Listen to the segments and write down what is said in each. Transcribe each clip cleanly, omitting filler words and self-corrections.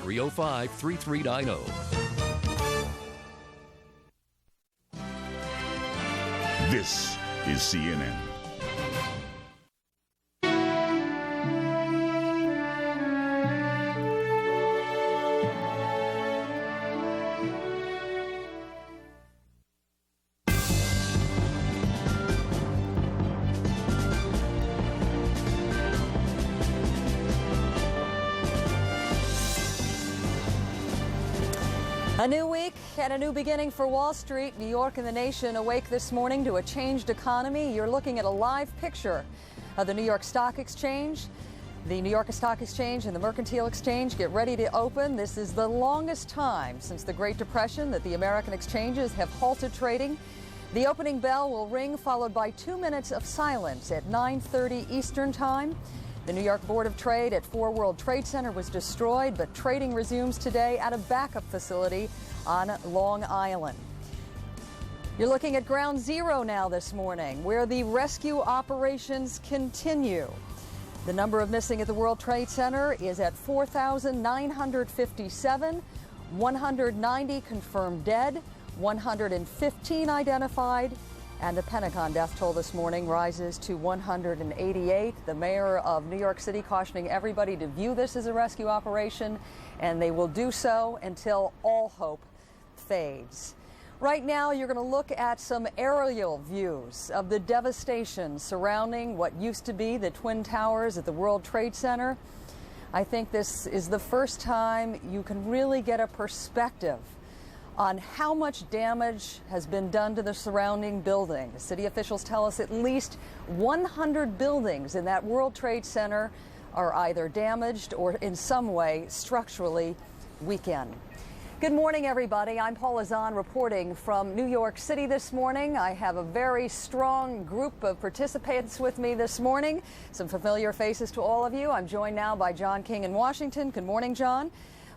305-3390. This is CNN. A new week and a new beginning for Wall Street. New York and the nation awake this morning to a changed economy. You're looking at a live picture of the New York Stock Exchange. The New York Stock Exchange and the Mercantile Exchange get ready to open. This is the longest time since the Great Depression that the American exchanges have halted trading. The opening bell will ring, followed by 2 minutes of silence at 9:30 Eastern Time. The New York Board of Trade at 4 World Trade Center was destroyed, but trading resumes today at a backup facility on Long Island. You're looking at ground zero now this morning, where the rescue operations continue. The number of missing at the World Trade Center is at 4,957, 190 confirmed dead, 115 identified, and the Pentagon death toll this morning rises to 188. The mayor of New York City cautioning everybody to view this as a rescue operation, and they will do so until all hope fades. Right now, you're going to look at some aerial views of the devastation surrounding what used to be the Twin Towers at the World Trade Center. I think this is the first time you can really get a perspective on how much damage has been done to the surrounding buildings. City officials tell us at least 100 buildings in that World Trade Center are either damaged or in some way structurally weakened. Good morning, everybody. I'm Paula Zahn reporting from New York City this morning. I have a very strong group of participants with me this morning. Some familiar faces to all of you. I'm joined now by John King in Washington. Good morning, John.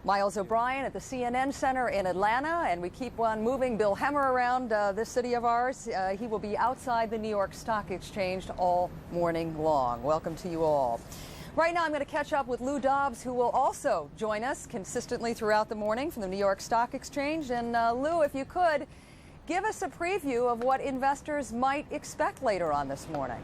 Miles O'Brien at the CNN Center in Atlanta, and we keep on moving Bill Hemmer around this city of ours. He will be outside the New York Stock Exchange all morning long. Welcome to you all. Right now I'm going to catch up with Lou Dobbs, who will also join us consistently throughout the morning from the New York Stock Exchange. And Lou, if you could, give us a preview of what investors might expect later on this morning.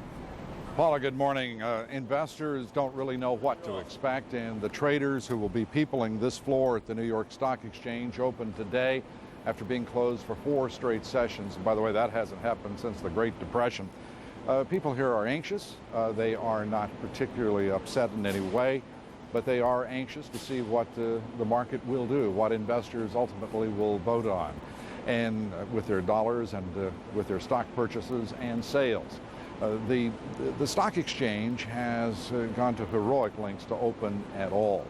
Paula, good morning. Investors don't really know what to expect, and the traders who will be peopling this floor at the New York Stock Exchange opened today after being closed for 4 straight sessions. And by the way, that hasn't happened since the Great Depression. People here are anxious. They are not particularly upset in any way, but they are anxious to see what the market will do, what investors ultimately will vote on, and with their dollars and with their stock purchases and sales. The stock exchange has gone to heroic lengths to open at all.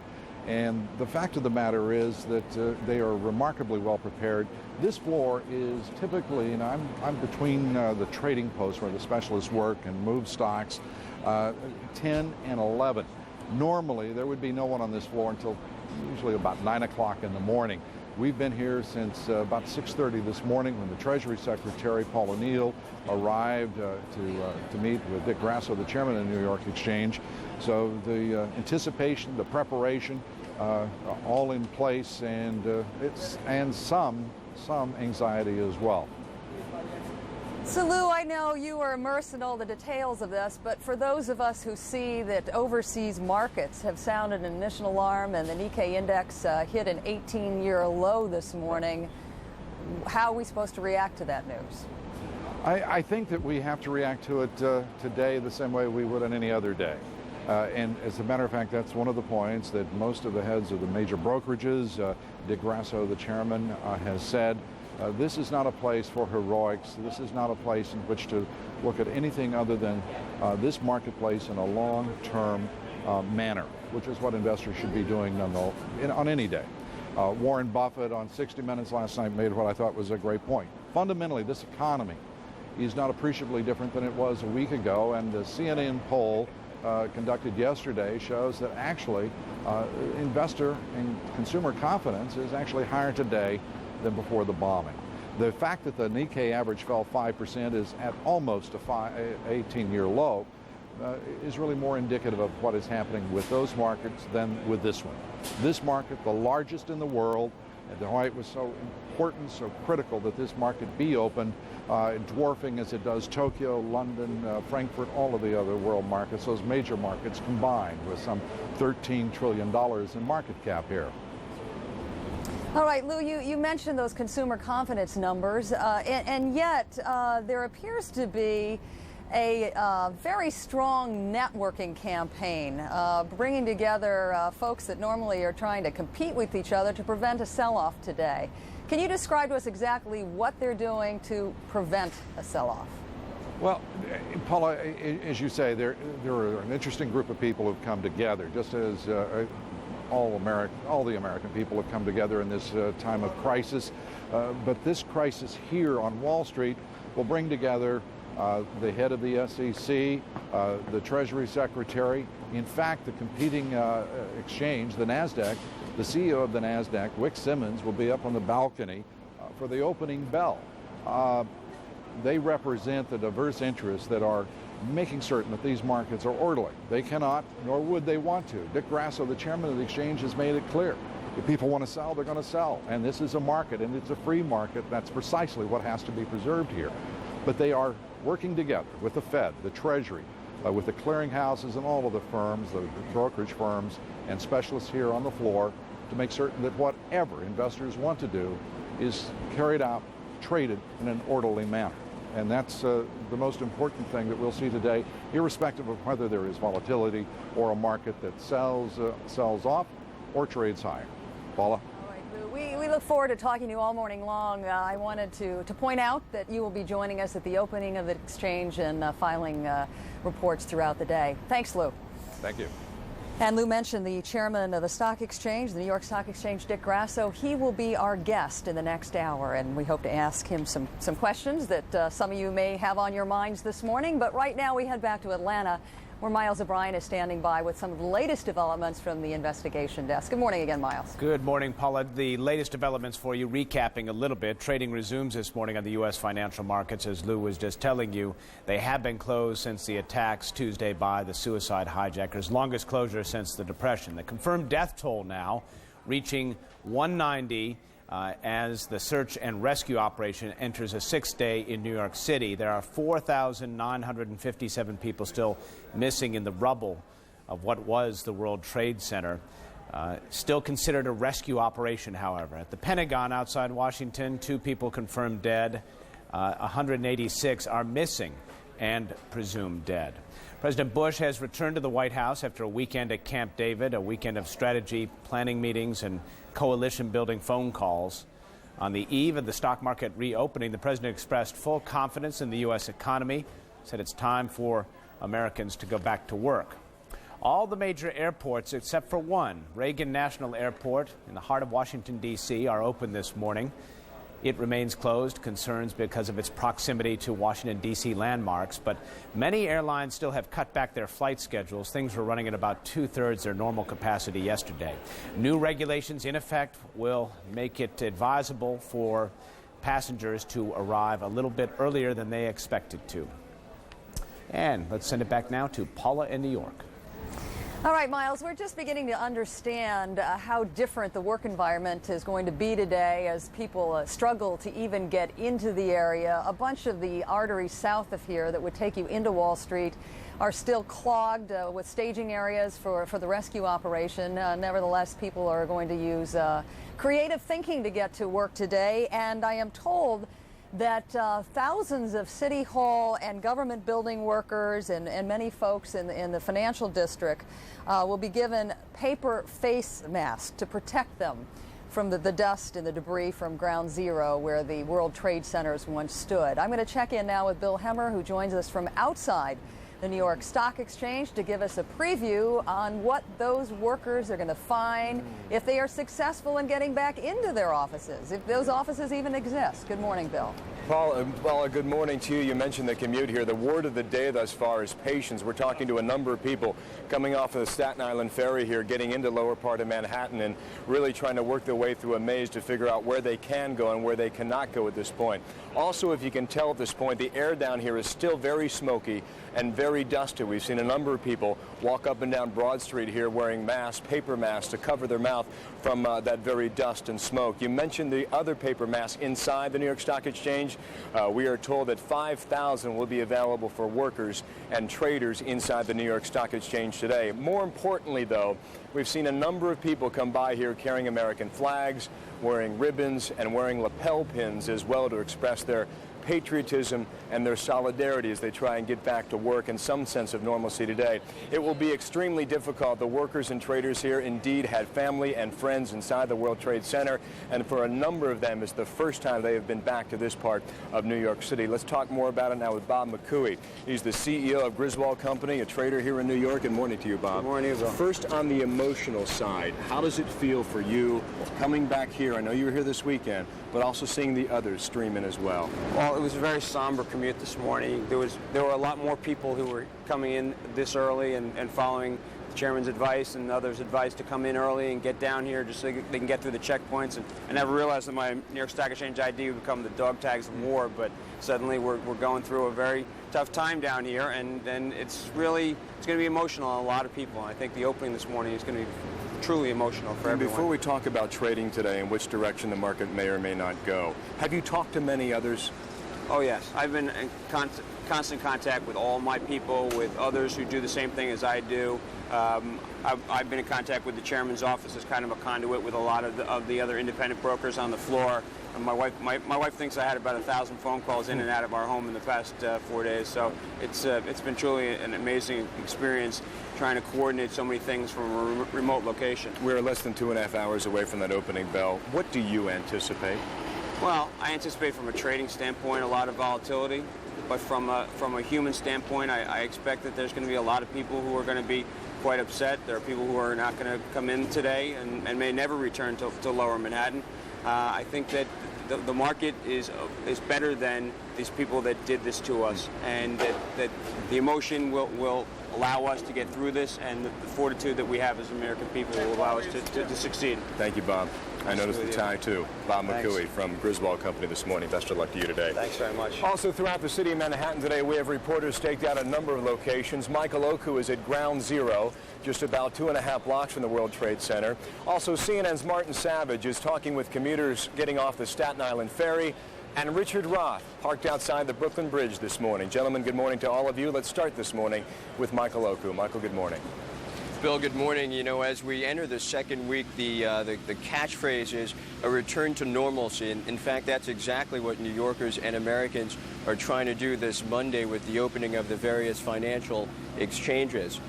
And the fact of the matter is that they are remarkably well prepared. This floor is typically, and I'm between the trading posts where the specialists work and move stocks, 10 and 11. Normally, there would be no one on this floor until usually about 9 o'clock in the morning. We've been here since about 6:30 this morning when the Treasury Secretary, Paul O'Neill, arrived to meet with Dick Grasso, the chairman of the New York Exchange. So the anticipation, the preparation, all in place, and some anxiety as well. So Lou, I know you are immersed in all the details of this, but for those of us who see that overseas markets have sounded an initial alarm and the Nikkei index hit an 18-year low this morning, how are we supposed to react to that news? I think that we have to react to it today the same way we would on any other day. And as a matter of fact, that's one of the points that most of the heads of the major brokerages, Dick Grasso, the chairman, has said. This is not a place for heroics. This is not a place in which to look at anything other than this marketplace in a long-term manner, which is what investors should be doing on any day. Warren Buffett on 60 Minutes last night made what I thought was a great point. Fundamentally, this economy is not appreciably different than it was a week ago, and the CNN poll conducted yesterday shows that actually investor and consumer confidence is actually higher today than before the bombing. The fact that the Nikkei average fell 5% is at almost a 18-year low is really more indicative of what is happening with those markets than with this one. This market, the largest in the world, and why it was so important, so critical that this market be opened, dwarfing as it does Tokyo, London, Frankfurt, all of the other world markets, those major markets combined, with some $13 trillion in market cap here. All right, Lou, you mentioned those consumer confidence numbers, and yet there appears to be a very strong networking campaign, bringing together folks that normally are trying to compete with each other to prevent a sell-off today. Can you describe to us exactly what they're doing to prevent a sell-off? Well, Paula, as you say, there are an interesting group of people who've come together, just as all the American people have come together in this time of crisis. But this crisis here on Wall Street will bring together the head of the SEC, the Treasury Secretary. In fact, the competing exchange, the NASDAQ, the CEO of the NASDAQ, Wick Simmons, will be up on the balcony for the opening bell. They represent the diverse interests that are making certain that these markets are orderly. They cannot, nor would they want to. Dick Grasso, the chairman of the exchange, has made it clear. If people want to sell, they're going to sell. And this is a market, and it's a free market. That's precisely what has to be preserved here. But they are working together with the Fed, the Treasury, with the clearinghouses and all of the firms, the brokerage firms, and specialists here on the floor to make certain that whatever investors want to do is carried out, traded in an orderly manner. And that's the most important thing that we'll see today, irrespective of whether there is volatility or a market that sells off or trades higher. Paula? We look forward to talking to you all morning long. I wanted to point out that you will be joining us at the opening of the exchange and filing reports throughout the day. Thanks, Lou. Thank you. And Lou mentioned the chairman of the stock exchange, the New York Stock Exchange, Dick Grasso. He will be our guest in the next hour, and we hope to ask him some questions that some of you may have on your minds this morning. But right now we head back to Atlanta, where Miles O'Brien is standing by with some of the latest developments from the investigation desk. Good morning again, Miles. Good morning, Paula. The latest developments for you, recapping a little bit. Trading resumes this morning on the U.S. financial markets, as Lou was just telling you. They have been closed since the attacks Tuesday by the suicide hijackers, longest closure since the Depression. The confirmed death toll now reaching 190. As the search and rescue operation enters a sixth day in New York City. There are 4,957 people still missing in the rubble of what was the World Trade Center. Still considered a rescue operation, however. At the Pentagon outside Washington, 2 people confirmed dead. 186 are missing and presumed dead. President Bush has returned to the White House after a weekend at Camp David, a weekend of strategy, planning meetings, and coalition-building phone calls. On the eve of the stock market reopening, the president expressed full confidence in the U.S. economy, said it's time for Americans to go back to work. All the major airports except for one, Reagan National Airport in the heart of Washington, D.C., are open this morning. It remains closed, concerns because of its proximity to Washington, D.C. landmarks, but many airlines still have cut back their flight schedules. Things were running at about 2/3 their normal capacity yesterday. New regulations in effect will make it advisable for passengers to arrive a little bit earlier than they expected to. And let's send it back now to Paula in New York. All right, Miles, we're just beginning to understand how different the work environment is going to be today as people struggle to even get into the area. A bunch of the arteries south of here that would take you into Wall Street are still clogged with staging areas for the rescue operation. Nevertheless, people are going to use creative thinking to get to work today, and I am told that thousands of City Hall and government building workers and many folks in the financial district will be given paper face masks to protect them from the dust and the debris from Ground Zero, where the World Trade Centers once stood. I'm going to check in now with Bill Hemmer, who joins us from outside the New York Stock Exchange to give us a preview on what those workers are going to find if they are successful in getting back into their offices, if those offices even exist. Good morning, Bill. Paula, good morning to you. You mentioned the commute here. The word of the day thus far is patience. We're talking to a number of people coming off of the Staten Island ferry here, getting into lower part of Manhattan and really trying to work their way through a maze to figure out where they can go and where they cannot go at this point. Also, if you can tell at this point, the air down here is still very smoky and very very dusty. We've seen a number of people walk up and down Broad Street here wearing masks, paper masks, to cover their mouth from that very dust and smoke. You mentioned the other paper masks inside the New York Stock Exchange. We are told that 5,000 will be available for workers and traders inside the New York Stock Exchange today. More importantly, though, we've seen a number of people come by here carrying American flags, wearing ribbons, and wearing lapel pins as well to express their patriotism and their solidarity as they try and get back to work in some sense of normalcy today. It will be extremely difficult. The workers and traders here indeed had family and friends inside the World Trade Center, and for a number of them, it's the first time they have been back to this part of New York City. Let's talk more about it now with Bob McCooey. He's the CEO of Griswold Company, a trader here in New York. Good morning to you, Bob. Good morning, Israel. First, on the emotional side, how does it feel for you coming back here? I know you were here this weekend, but also seeing the others stream in as well. Well, it was a very somber commute this morning. There were a lot more people who were coming in this early and following the chairman's advice and others' advice to come in early and get down here just so they can get through the checkpoints. And I never realized that my New York Stock Exchange ID would become the dog tags of war, but suddenly we're going through a very tough time down here, and it's going to be emotional on a lot of people. And I think the opening this morning is going to be truly emotional for everyone. Before we talk about trading today and which direction the market may or may not go, have you talked to many others? Oh, yes. I've been in constant contact with all my people, with others who do the same thing as I do. I've been in contact with the chairman's office as kind of a conduit with a lot of the other independent brokers on the floor. And my wife thinks I had about 1,000 phone calls in and out of our home in the past 4 days. So it's been truly an amazing experience trying to coordinate so many things from a remote location. We're less than 2.5 hours away from that opening bell. What do you anticipate? Well, I anticipate from a trading standpoint a lot of volatility, but from a human standpoint, I expect that there's going to be a lot of people who are going to be quite upset. There are people who are not going to come in today and may never return to Lower Manhattan. I think that the market is better than these people that did this to us, and that the emotion will allow us to get through this, and the fortitude that we have as American people will allow us to succeed. Thank you, Bob. I noticed the tie, too. Bob McCooey from Griswold Company this morning. Best of luck to you today. Thanks very much. Also, throughout the city of Manhattan today, we have reporters staked out a number of locations. Michael Oku is at Ground Zero, just about 2.5 blocks from the World Trade Center. Also, CNN's Martin Savage is talking with commuters getting off the Staten Island Ferry. And Richard Roth parked outside the Brooklyn Bridge this morning. Gentlemen, good morning to all of you. Let's start this morning with Michael Oku. Michael, good morning. Bill, good morning. You know, as we enter the second week, the catchphrase is a return to normalcy. And in fact, that's exactly what New Yorkers and Americans are trying to do this Monday with the opening of the various financial exchanges.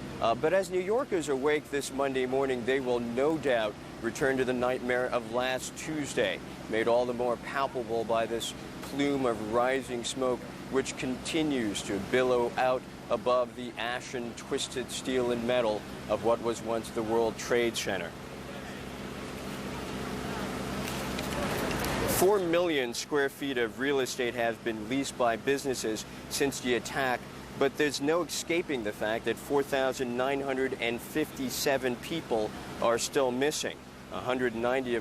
But as New Yorkers awake this Monday morning, they will no doubt return to the nightmare of last Tuesday, made all the more palpable by this plume of rising smoke, which continues to billow out above the ashen, twisted steel and metal of what was once the World Trade Center. 4 million square feet of real estate has been leased by businesses since the attack, but there's no escaping the fact that 4,957 people are still missing, 190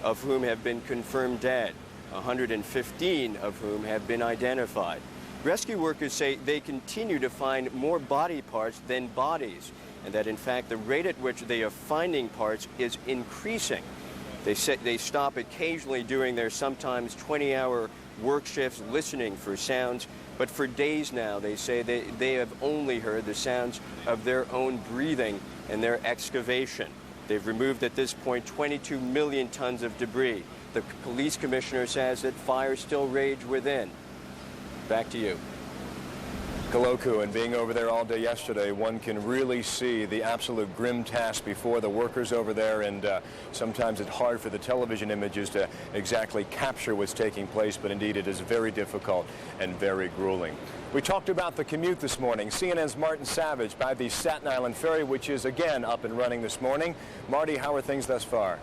of whom have been confirmed dead, 115 of whom have been identified. Rescue workers say they continue to find more body parts than bodies, and that in fact the rate at which they are finding parts is increasing. They say they stop occasionally during their sometimes 20-hour work shifts listening for sounds, but for days now they say they have only heard the sounds of their own breathing and their excavation. They've removed at this point 22 million tons of debris. The police commissioner says that fires still rage within. Back to you. Kaloku, and being over there all day yesterday, one can really see the absolute grim task before the workers over there, and sometimes it's hard for the television images to exactly capture what's taking place, but indeed it is very difficult and very grueling. We talked about the commute this morning. CNN's Martin Savage by the Staten Island Ferry, which is again up and running this morning. Marty, how are things thus far?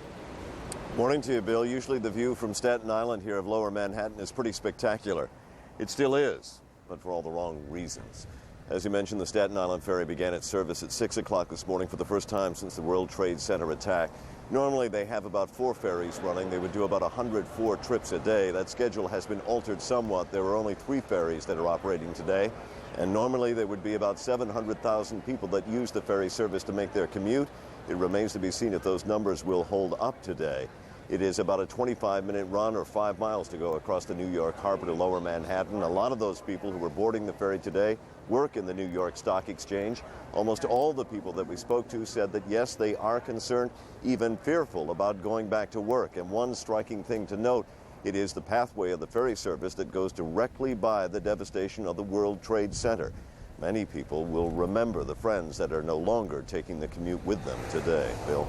Morning to you, Bill. Usually the view from Staten Island here of Lower Manhattan is pretty spectacular. It still is, but for all the wrong reasons. As you mentioned, the Staten Island Ferry began its service at 6 o'clock this morning for the first time since the World Trade Center attack. Normally they have about 4 ferries running. They would do about 104 trips a day. That schedule has been altered somewhat. There are only 3 ferries that are operating today. And normally there would be about 700,000 people that use the ferry service to make their commute. It remains to be seen if those numbers will hold up today. It is about a 25-minute run or 5 miles to go across the New York Harbor to Lower Manhattan. A lot of those people who were boarding the ferry today work in the New York Stock Exchange. Almost all the people that we spoke to said that, yes, they are concerned, even fearful about going back to work. And one striking thing to note, it is the pathway of the ferry service that goes directly by the devastation of the World Trade Center. Many people will remember the friends that are no longer taking the commute with them today. Bill?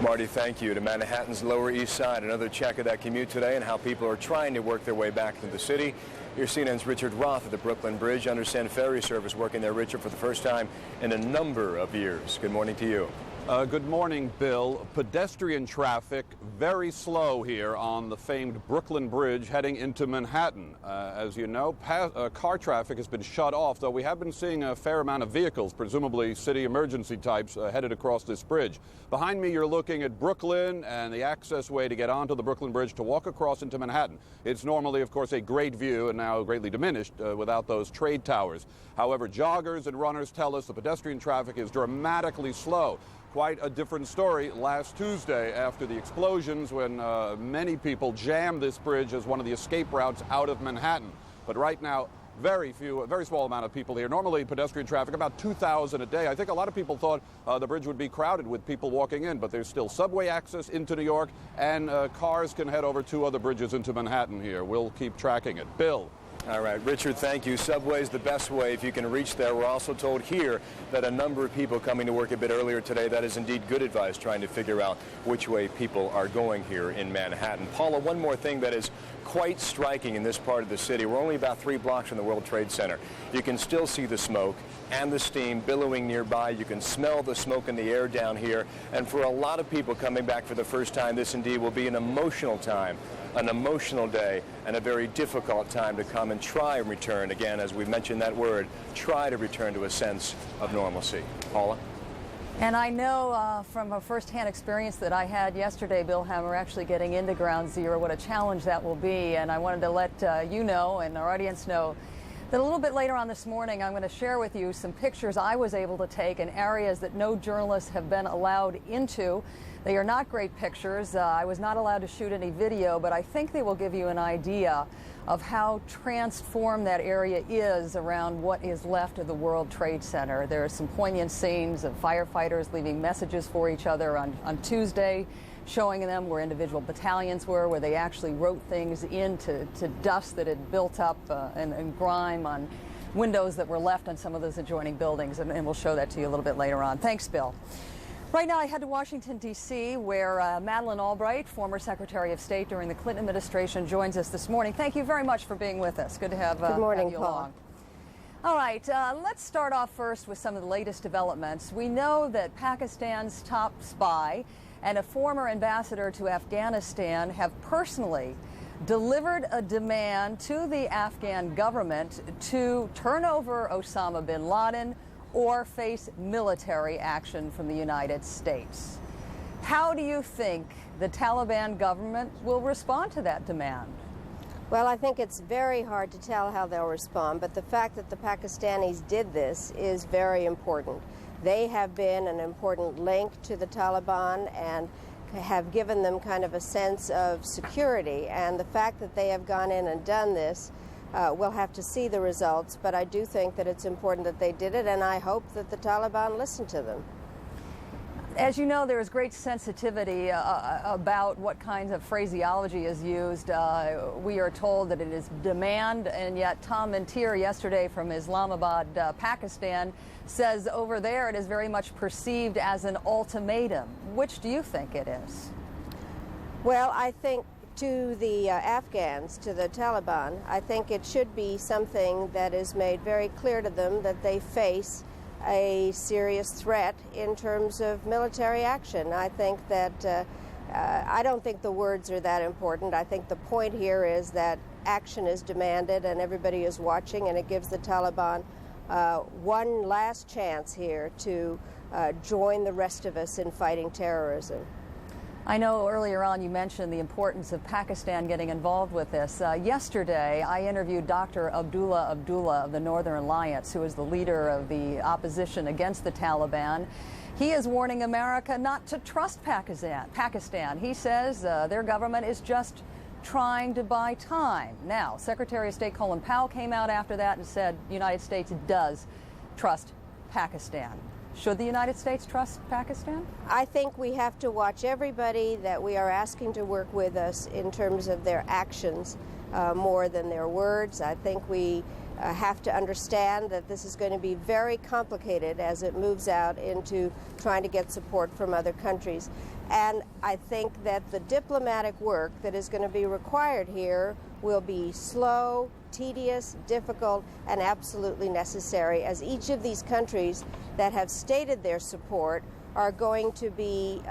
Marty, thank you. To Manhattan's Lower East Side, another check of that commute today and how people are trying to work their way back into the city. Here's CNN's Richard Roth at the Brooklyn Bridge. Understand ferry service working there, Richard, for the first time in a number of years. Good morning to you. Good morning, Bill. Pedestrian traffic very slow here on the famed Brooklyn Bridge heading into Manhattan. As you know, car traffic has been shut off, though we have been seeing a fair amount of vehicles, presumably city emergency types, headed across this bridge. Behind me, you're looking at Brooklyn and the access way to get onto the Brooklyn Bridge to walk across into Manhattan. It's normally, of course, a great view and now greatly diminished without those trade towers. However, joggers and runners tell us the pedestrian traffic is dramatically slow. Quite a different story last Tuesday after the explosions when many people jammed this bridge as one of the escape routes out of Manhattan. But right now, very small amount of people here. Normally pedestrian traffic about 2,000 a day. I think a lot of people thought the bridge would be crowded with people walking in, but there's still subway access into New York, and cars can head over 2 other bridges into Manhattan here. We'll keep tracking it. Bill? All right, Richard, thank you. Subway's the best way if you can reach there. We're also told here that a number of people coming to work a bit earlier today. That is indeed good advice, trying to figure out which way people are going here in Manhattan. Paula, one more thing that is quite striking in this part of the city. We're only about 3 blocks from the World Trade Center. You can still see the smoke and the steam billowing nearby. You can smell the smoke in the air down here. And for a lot of people coming back for the first time, this indeed will be an emotional time, an emotional day, and a very difficult time to come and try and return, again, as we mentioned that word, try to return to a sense of normalcy. Paula? And I know from a first-hand experience that I had yesterday, Bill Hammer, actually getting into Ground Zero, what a challenge that will be. And I wanted to let you know and our audience know that a little bit later on this morning, I'm going to share with you some pictures I was able to take in areas that no journalists have been allowed into. They are not great pictures. I was not allowed to shoot any video, but I think they will give you an idea of how transformed that area is around what is left of the World Trade Center. There are some poignant scenes of firefighters leaving messages for each other on Tuesday, showing them where individual battalions were, where they actually wrote things into dust that had built up and grime on windows that were left on some of those adjoining buildings, and we'll show that to you a little bit later on. Thanks, Bill. Right now I head to Washington, D.C., where Madeleine Albright, former Secretary of State during the Clinton administration, joins us this morning. Thank you very much for being with us. Good to have, Good morning, you Paul. along. All right, let's start off first with some of the latest developments. We know that Pakistan's top spy and a former ambassador to Afghanistan have personally delivered a demand to the Afghan government to turn over Osama bin Laden or face military action from the United States. How do you think the Taliban government will respond to that demand? Well, I think it's very hard to tell how they'll respond, but the fact that the Pakistanis did this is very important. They have been an important link to the Taliban and have given them kind of a sense of security, and the fact that they have gone in and done this, we'll have to see the results, but I do think that it's important that they did it, and I hope that the Taliban listened to them. As you know, there is great sensitivity about what kinds of phraseology is used. We are told that it is demand, and yet Tom Mentir yesterday from Islamabad, Pakistan, says over there it is very much perceived as an ultimatum. Which do you think it is? Well, I think to the Afghans, to the Taliban, I think it should be something that is made very clear to them that they face a serious threat in terms of military action. I think that I don't think the words are that important. I think the point here is that action is demanded and everybody is watching, and it gives the Taliban one last chance here to join the rest of us in fighting terrorism. I know earlier on you mentioned the importance of Pakistan getting involved with this. Yesterday, I interviewed Dr. Abdullah of the Northern Alliance, who is the leader of the opposition against the Taliban. He is warning America not to trust Pakistan. He says their government is just trying to buy time. Now, Secretary of State Colin Powell came out after that and said the United States does trust Pakistan. Should the United States trust Pakistan? I think we have to watch everybody that we are asking to work with us in terms of their actions more than their words. I think we have to understand that this is going to be very complicated as it moves out into trying to get support from other countries. And I think that the diplomatic work that is going to be required here will be slow, tedious, difficult, and absolutely necessary, as each of these countries that have stated their support are going to be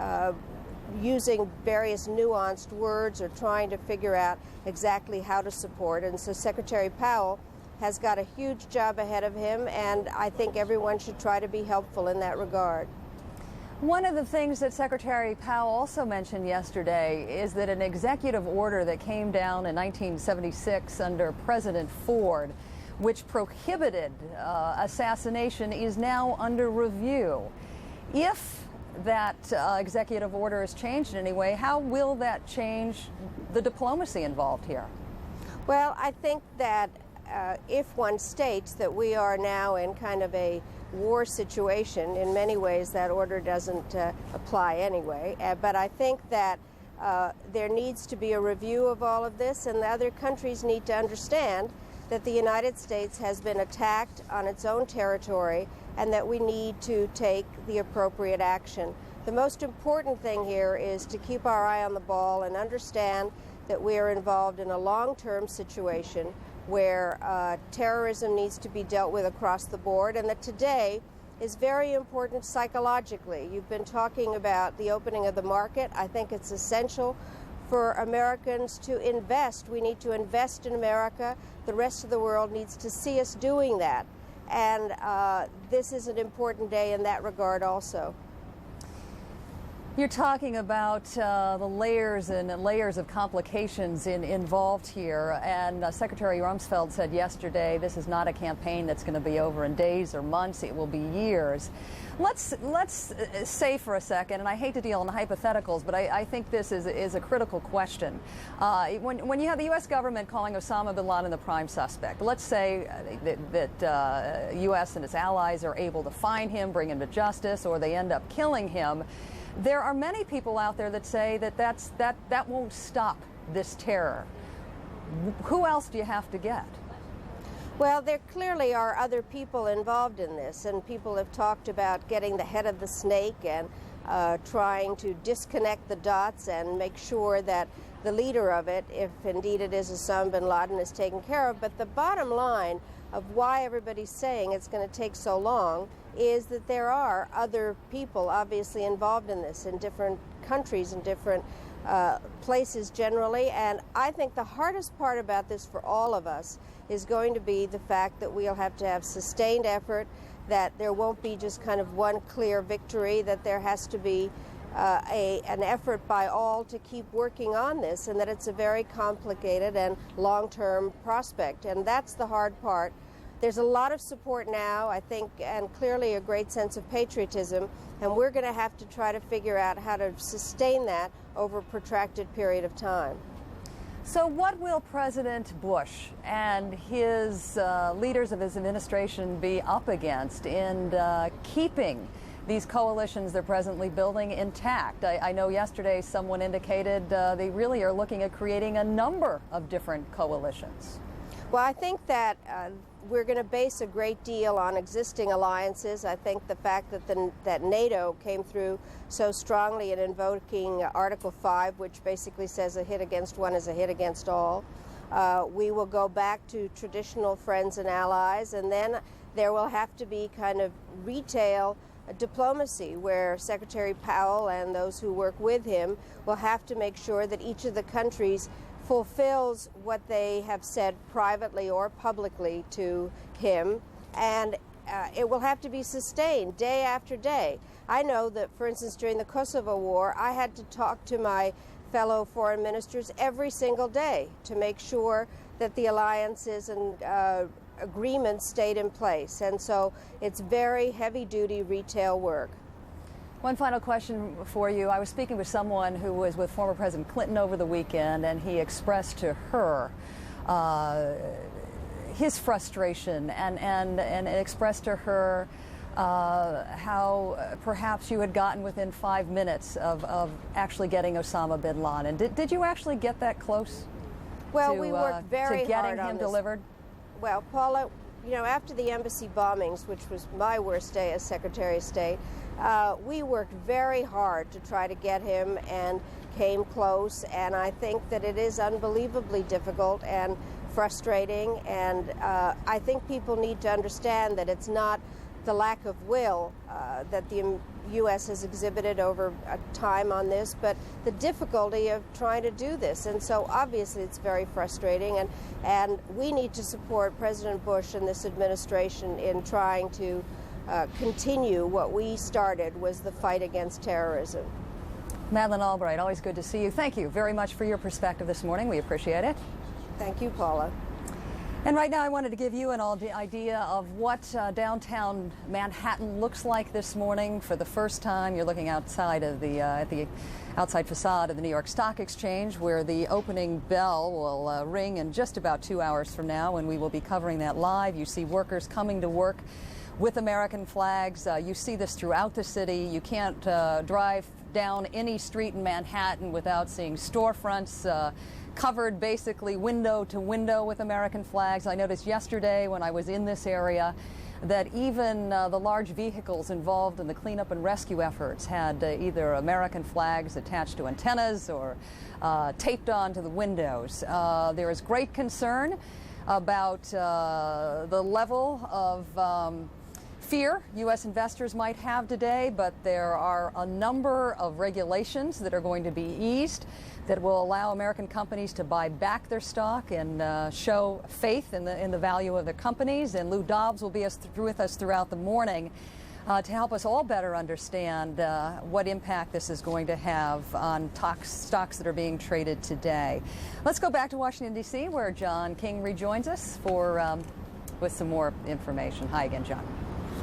using various nuanced words or trying to figure out exactly how to support. And so Secretary Powell has got a huge job ahead of him, and I think everyone should try to be helpful in that regard. One of the things that Secretary Powell also mentioned yesterday is that an executive order that came down in 1976 under President Ford, which prohibited assassination, is now under review. If that executive order is changed in any way, how will that change the diplomacy involved here? Well, I think that if one states that we are now in kind of a war situation, in many ways that order doesn't apply anyway. But I think that there needs to be a review of all of this, and the other countries need to understand that the United States has been attacked on its own territory and that we need to take the appropriate action. The most important thing here is to keep our eye on the ball and understand that we are involved in a long-term situation where terrorism needs to be dealt with across the board, and that today is very important psychologically. You've been talking about the opening of the market. I think it's essential for Americans to invest. We need to invest in America. The rest of the world needs to see us doing that. And this is an important day in that regard also. You're talking about the layers and layers of complications involved here, and Secretary Rumsfeld said yesterday this is not a campaign that's going to be over in days or months. It will be years. Let's say for a second, and I hate to deal in hypotheticals, but I think this is a critical question. When you have the U.S. government calling Osama bin Laden the prime suspect, let's say that U.S. and its allies are able to find him, bring him to justice, or they end up killing him. There are many people out there that say that won't stop this terror. Who else do you have to get? Well, there clearly are other people involved in this, and people have talked about getting the head of the snake and trying to disconnect the dots and make sure that the leader of it, if indeed it is Osama bin Laden, is taken care of. But the bottom line of why everybody's saying it's going to take so long is that there are other people obviously involved in this in different countries and different places generally. And I think the hardest part about this for all of us is going to be the fact that we'll have to have sustained effort, that there won't be just kind of one clear victory, that there has to be an effort by all to keep working on this, and that it's a very complicated and long-term prospect. And that's the hard part. There's a lot of support now, I think, and clearly a great sense of patriotism, and we're going to have to try to figure out how to sustain that over a protracted period of time. So what will President Bush and his leaders of his administration be up against in keeping these coalitions they're presently building intact? I know yesterday someone indicated they really are looking at creating a number of different coalitions. Well, I think that we're going to base a great deal on existing alliances. I think the fact that NATO came through so strongly in invoking Article 5, which basically says a hit against one is a hit against all. We will go back to traditional friends and allies, and then there will have to be kind of retail diplomacy where Secretary Powell and those who work with him will have to make sure that each of the countries fulfills what they have said privately or publicly to him, and it will have to be sustained day after day. I know that, for instance, during the Kosovo War, I had to talk to my fellow foreign ministers every single day to make sure that the alliances and agreements stayed in place. And so it's very heavy-duty retail work. One final question for you. I was speaking with someone who was with former President Clinton over the weekend, and he expressed to her his frustration and expressed to her how perhaps you had gotten within 5 minutes of actually getting Osama bin Laden. Did you actually get that close? Well, we worked very to getting hard on him this. Delivered? Well, Paula, you know, after the embassy bombings, which was my worst day as Secretary of State, we worked very hard to try to get him and came close. And I think that it is unbelievably difficult and frustrating. And I think people need to understand that it's not the lack of will that the U.S. has exhibited over time on this, but the difficulty of trying to do this. And so obviously it's very frustrating, and we need to support President Bush and this administration in trying to continue what we started, was the fight against terrorism. Madeleine Albright, always good to see you. Thank you very much for your perspective this morning. We appreciate it. Thank you, Paula. And right now I wanted to give you an idea of what downtown Manhattan looks like this morning. For the first time, you're looking outside of at the outside facade of the New York Stock Exchange, where the opening bell will ring in just about 2 hours from now, and we will be covering that live. You see workers coming to work with American flags. You see this throughout the city. You can't drive down any street in Manhattan without seeing storefronts covered basically window to window with American flags. I noticed yesterday when I was in this area that even the large vehicles involved in the cleanup and rescue efforts had either American flags attached to antennas or taped onto the windows. There is great concern about the level of fear U.S. investors might have today, but there are a number of regulations that are going to be eased that will allow American companies to buy back their stock and show faith in the value of their companies. And Lou Dobbs will be with us throughout the morning to help us all better understand what impact this is going to have on stocks that are being traded today. Let's go back to Washington, D.C., where John King rejoins us with some more information. Hi again, John.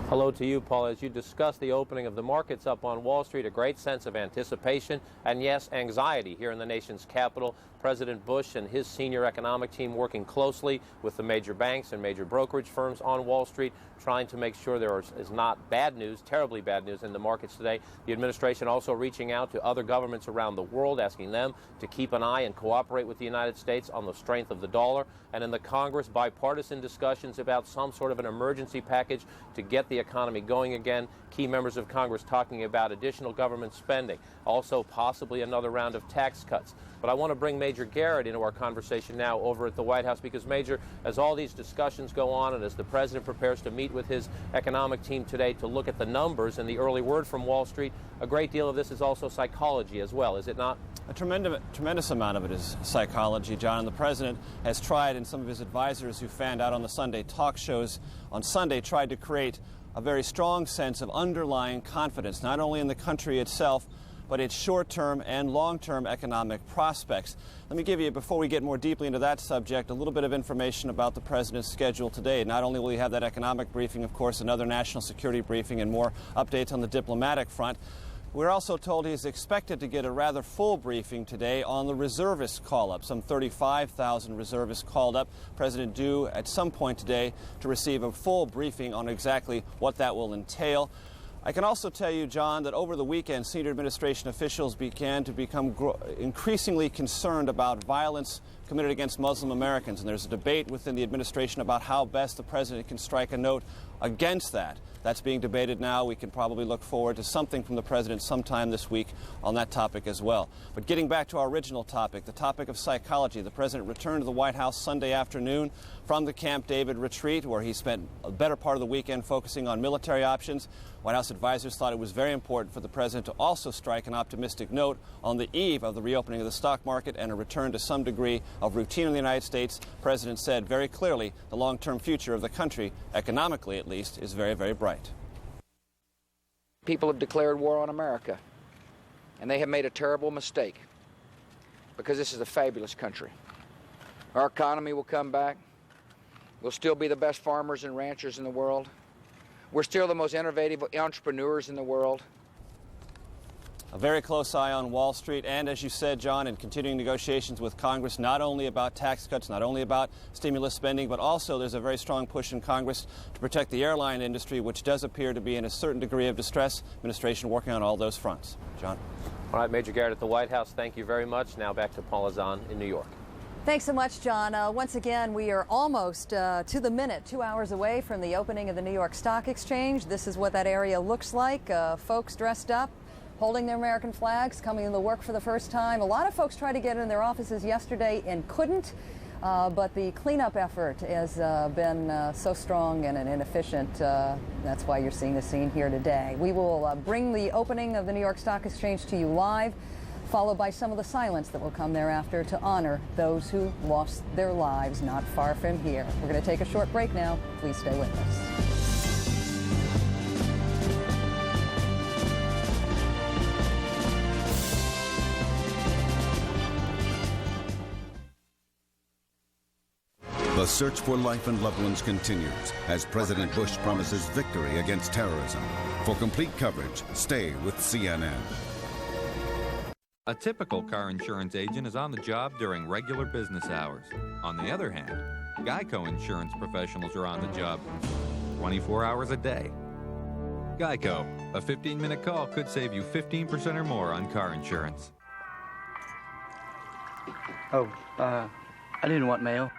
Hello to you, Paul. As you discuss the opening of the markets up on Wall Street, a great sense of anticipation and, yes, anxiety here in the nation's capital. President Bush and his senior economic team working closely with the major banks and major brokerage firms on Wall Street, trying to make sure there is not bad news, terribly bad news in the markets today. The administration also reaching out to other governments around the world, asking them to keep an eye and cooperate with the United States on the strength of the dollar. And in the Congress, bipartisan discussions about some sort of an emergency package to get the economy going again. Key members of Congress talking about additional government spending, also possibly another round of tax cuts. But I want to bring Major Garrett into our conversation now over at the White House, because, Major, as all these discussions go on and as the president prepares to meet with his economic team today to look at the numbers and the early word from Wall Street, a great deal of this is also psychology as well, is it not? A tremendous amount of it is psychology, John, and the president has tried, and some of his advisors who fanned out on the Sunday talk shows on Sunday tried to create a very strong sense of underlying confidence, not only in the country itself, but its short-term and long-term economic prospects. Let me give you, before we get more deeply into that subject, a little bit of information about the president's schedule today. Not only will he have that economic briefing, of course, another national security briefing and more updates on the diplomatic front. We're also told he's expected to get a rather full briefing today on the reservist call-up. Some 35,000 reservists called up. President due at some point today to receive a full briefing on exactly what that will entail. I can also tell you, John, that over the weekend, senior administration officials began to become increasingly concerned about violence committed against Muslim Americans. And there's a debate within the administration about how best the president can strike a note against that. That's being debated now. We can probably look forward to something from the president sometime this week on that topic as well. But getting back to our original topic, the topic of psychology, the president returned to the White House Sunday afternoon from the Camp David retreat, where he spent a better part of the weekend focusing on military options. White House advisors thought it was very important for the president to also strike an optimistic note on the eve of the reopening of the stock market and a return to some degree of routine in the United States. The president said very clearly the long-term future of the country, economically at least, is very, very bright. People have declared war on America, and they have made a terrible mistake, because this is a fabulous country. Our economy will come back. We'll still be the best farmers and ranchers in the world. We're still the most innovative entrepreneurs in the world. A very close eye on Wall Street, and as you said, John, in continuing negotiations with Congress, not only about tax cuts, not only about stimulus spending, but also there's a very strong push in Congress to protect the airline industry, which does appear to be in a certain degree of distress. Administration working on all those fronts. John. All right, Major Garrett at the White House, thank you very much. Now back to Paula Zahn in New York. Thanks so much, John. Once again, we are almost to the minute, 2 hours away from the opening of the New York Stock Exchange. This is what that area looks like. Folks dressed up, holding their American flags, coming into work for the first time. A lot of folks tried to get in their offices yesterday and couldn't, but the cleanup effort has been so strong and inefficient. That's why you're seeing the scene here today. We will bring the opening of the New York Stock Exchange to you live, followed by some of the silence that will come thereafter to honor those who lost their lives not far from here. We're going to take a short break now. Please stay with us. The search for life and loved ones continues as President Bush promises victory against terrorism. For complete coverage, stay with CNN. A typical car insurance agent is on the job during regular business hours. On the other hand, Geico insurance professionals are on the job 24 hours a day. Geico, a 15-minute call could save you 15% or more on car insurance. Oh, I didn't want mail.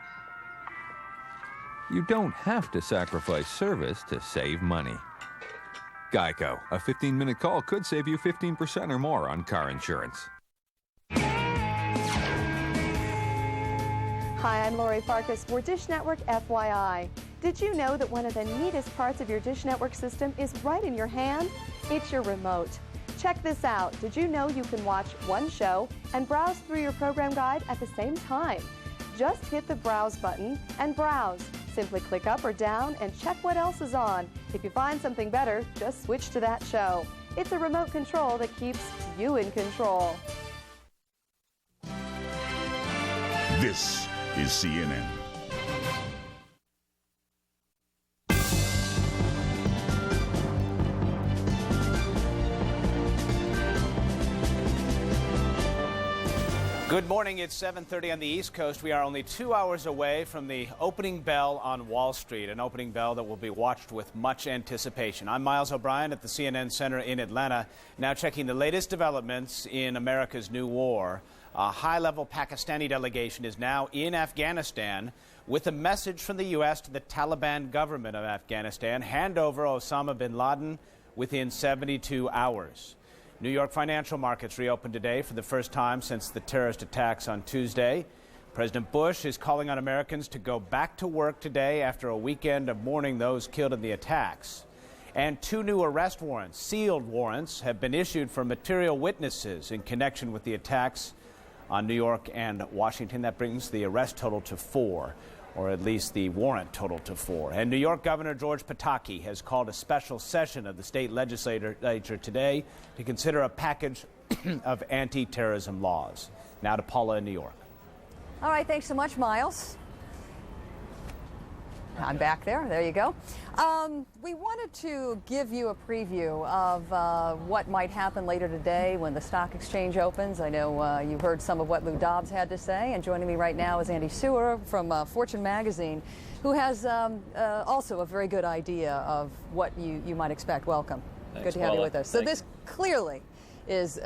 You don't have to sacrifice service to save money. Geico, a 15-minute call could save you 15% or more on car insurance. Hi, I'm Lori Farkas for Dish Network FYI. Did you know that one of the neatest parts of your Dish Network system is right in your hand? It's your remote. Check this out. Did you know you can watch one show and browse through your program guide at the same time? Just hit the Browse button and browse. Simply click up or down and check what else is on. If you find something better, just switch to that show. It's a remote control that keeps you in control. This is CNN. Good morning. It's 7:30 on the East Coast. We are only 2 hours away from the opening bell on Wall Street, an opening bell that will be watched with much anticipation. I'm Miles O'Brien at the CNN Center in Atlanta, now checking the latest developments in America's new war. A high-level Pakistani delegation is now in Afghanistan with a message from the U.S. to the Taliban government of Afghanistan: hand over Osama bin Laden within 72 hours. New York financial markets reopened today for the first time since the terrorist attacks on Tuesday. President Bush is calling on Americans to go back to work today after a weekend of mourning those killed in the attacks. And 2 new arrest warrants, sealed warrants, have been issued for material witnesses in connection with the attacks on New York and Washington. That brings the arrest total to 4, or at least the warrant total to 4. And New York Governor George Pataki has called a special session of the state legislature today to consider a package of anti-terrorism laws. Now to Paula in New York. All right, thanks so much, Miles. I'm back there. There you go. We wanted to give you a preview of what might happen later today when the stock exchange opens. I know you heard some of what Lou Dobbs had to say, and joining me right now is Andy Sewer from Fortune magazine, who has also a very good idea of what you might expect. Welcome. Thanks, good to have Paula. you with us. So this clearly is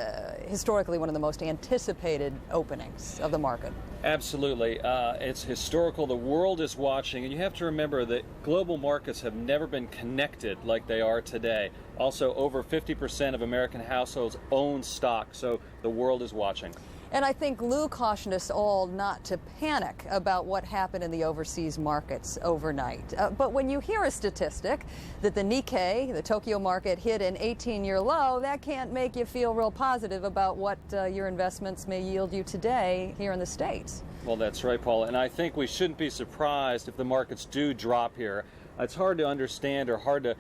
historically one of the most anticipated openings of the market. Absolutely. It's historical. The world is watching, and you have to remember that global markets have never been connected like they are today. Also, over 50% of American households own stock, so the world is watching. And I think Lou cautioned us all not to panic about what happened in the overseas markets overnight. But when you hear a statistic that the Nikkei, the Tokyo market, hit an 18-year low, that can't make you feel real positive about what your investments may yield you today here in the States. Well, that's right, Paula. And I think we shouldn't be surprised if the markets do drop here. It's hard to understand or hard to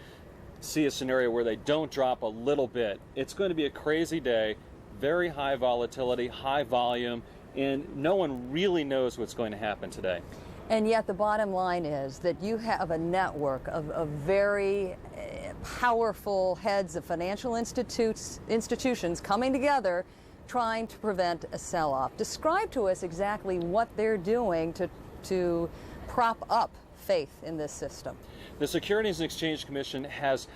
see a scenario where they don't drop a little bit. It's going to be a crazy day, very high volatility, high volume, and no one really knows what's going to happen today. And yet the bottom line is that you have a network of very powerful heads of financial institutions coming together trying to prevent a sell-off. Describe to us exactly what they're doing to prop up faith in this system. The Securities and Exchange Commission has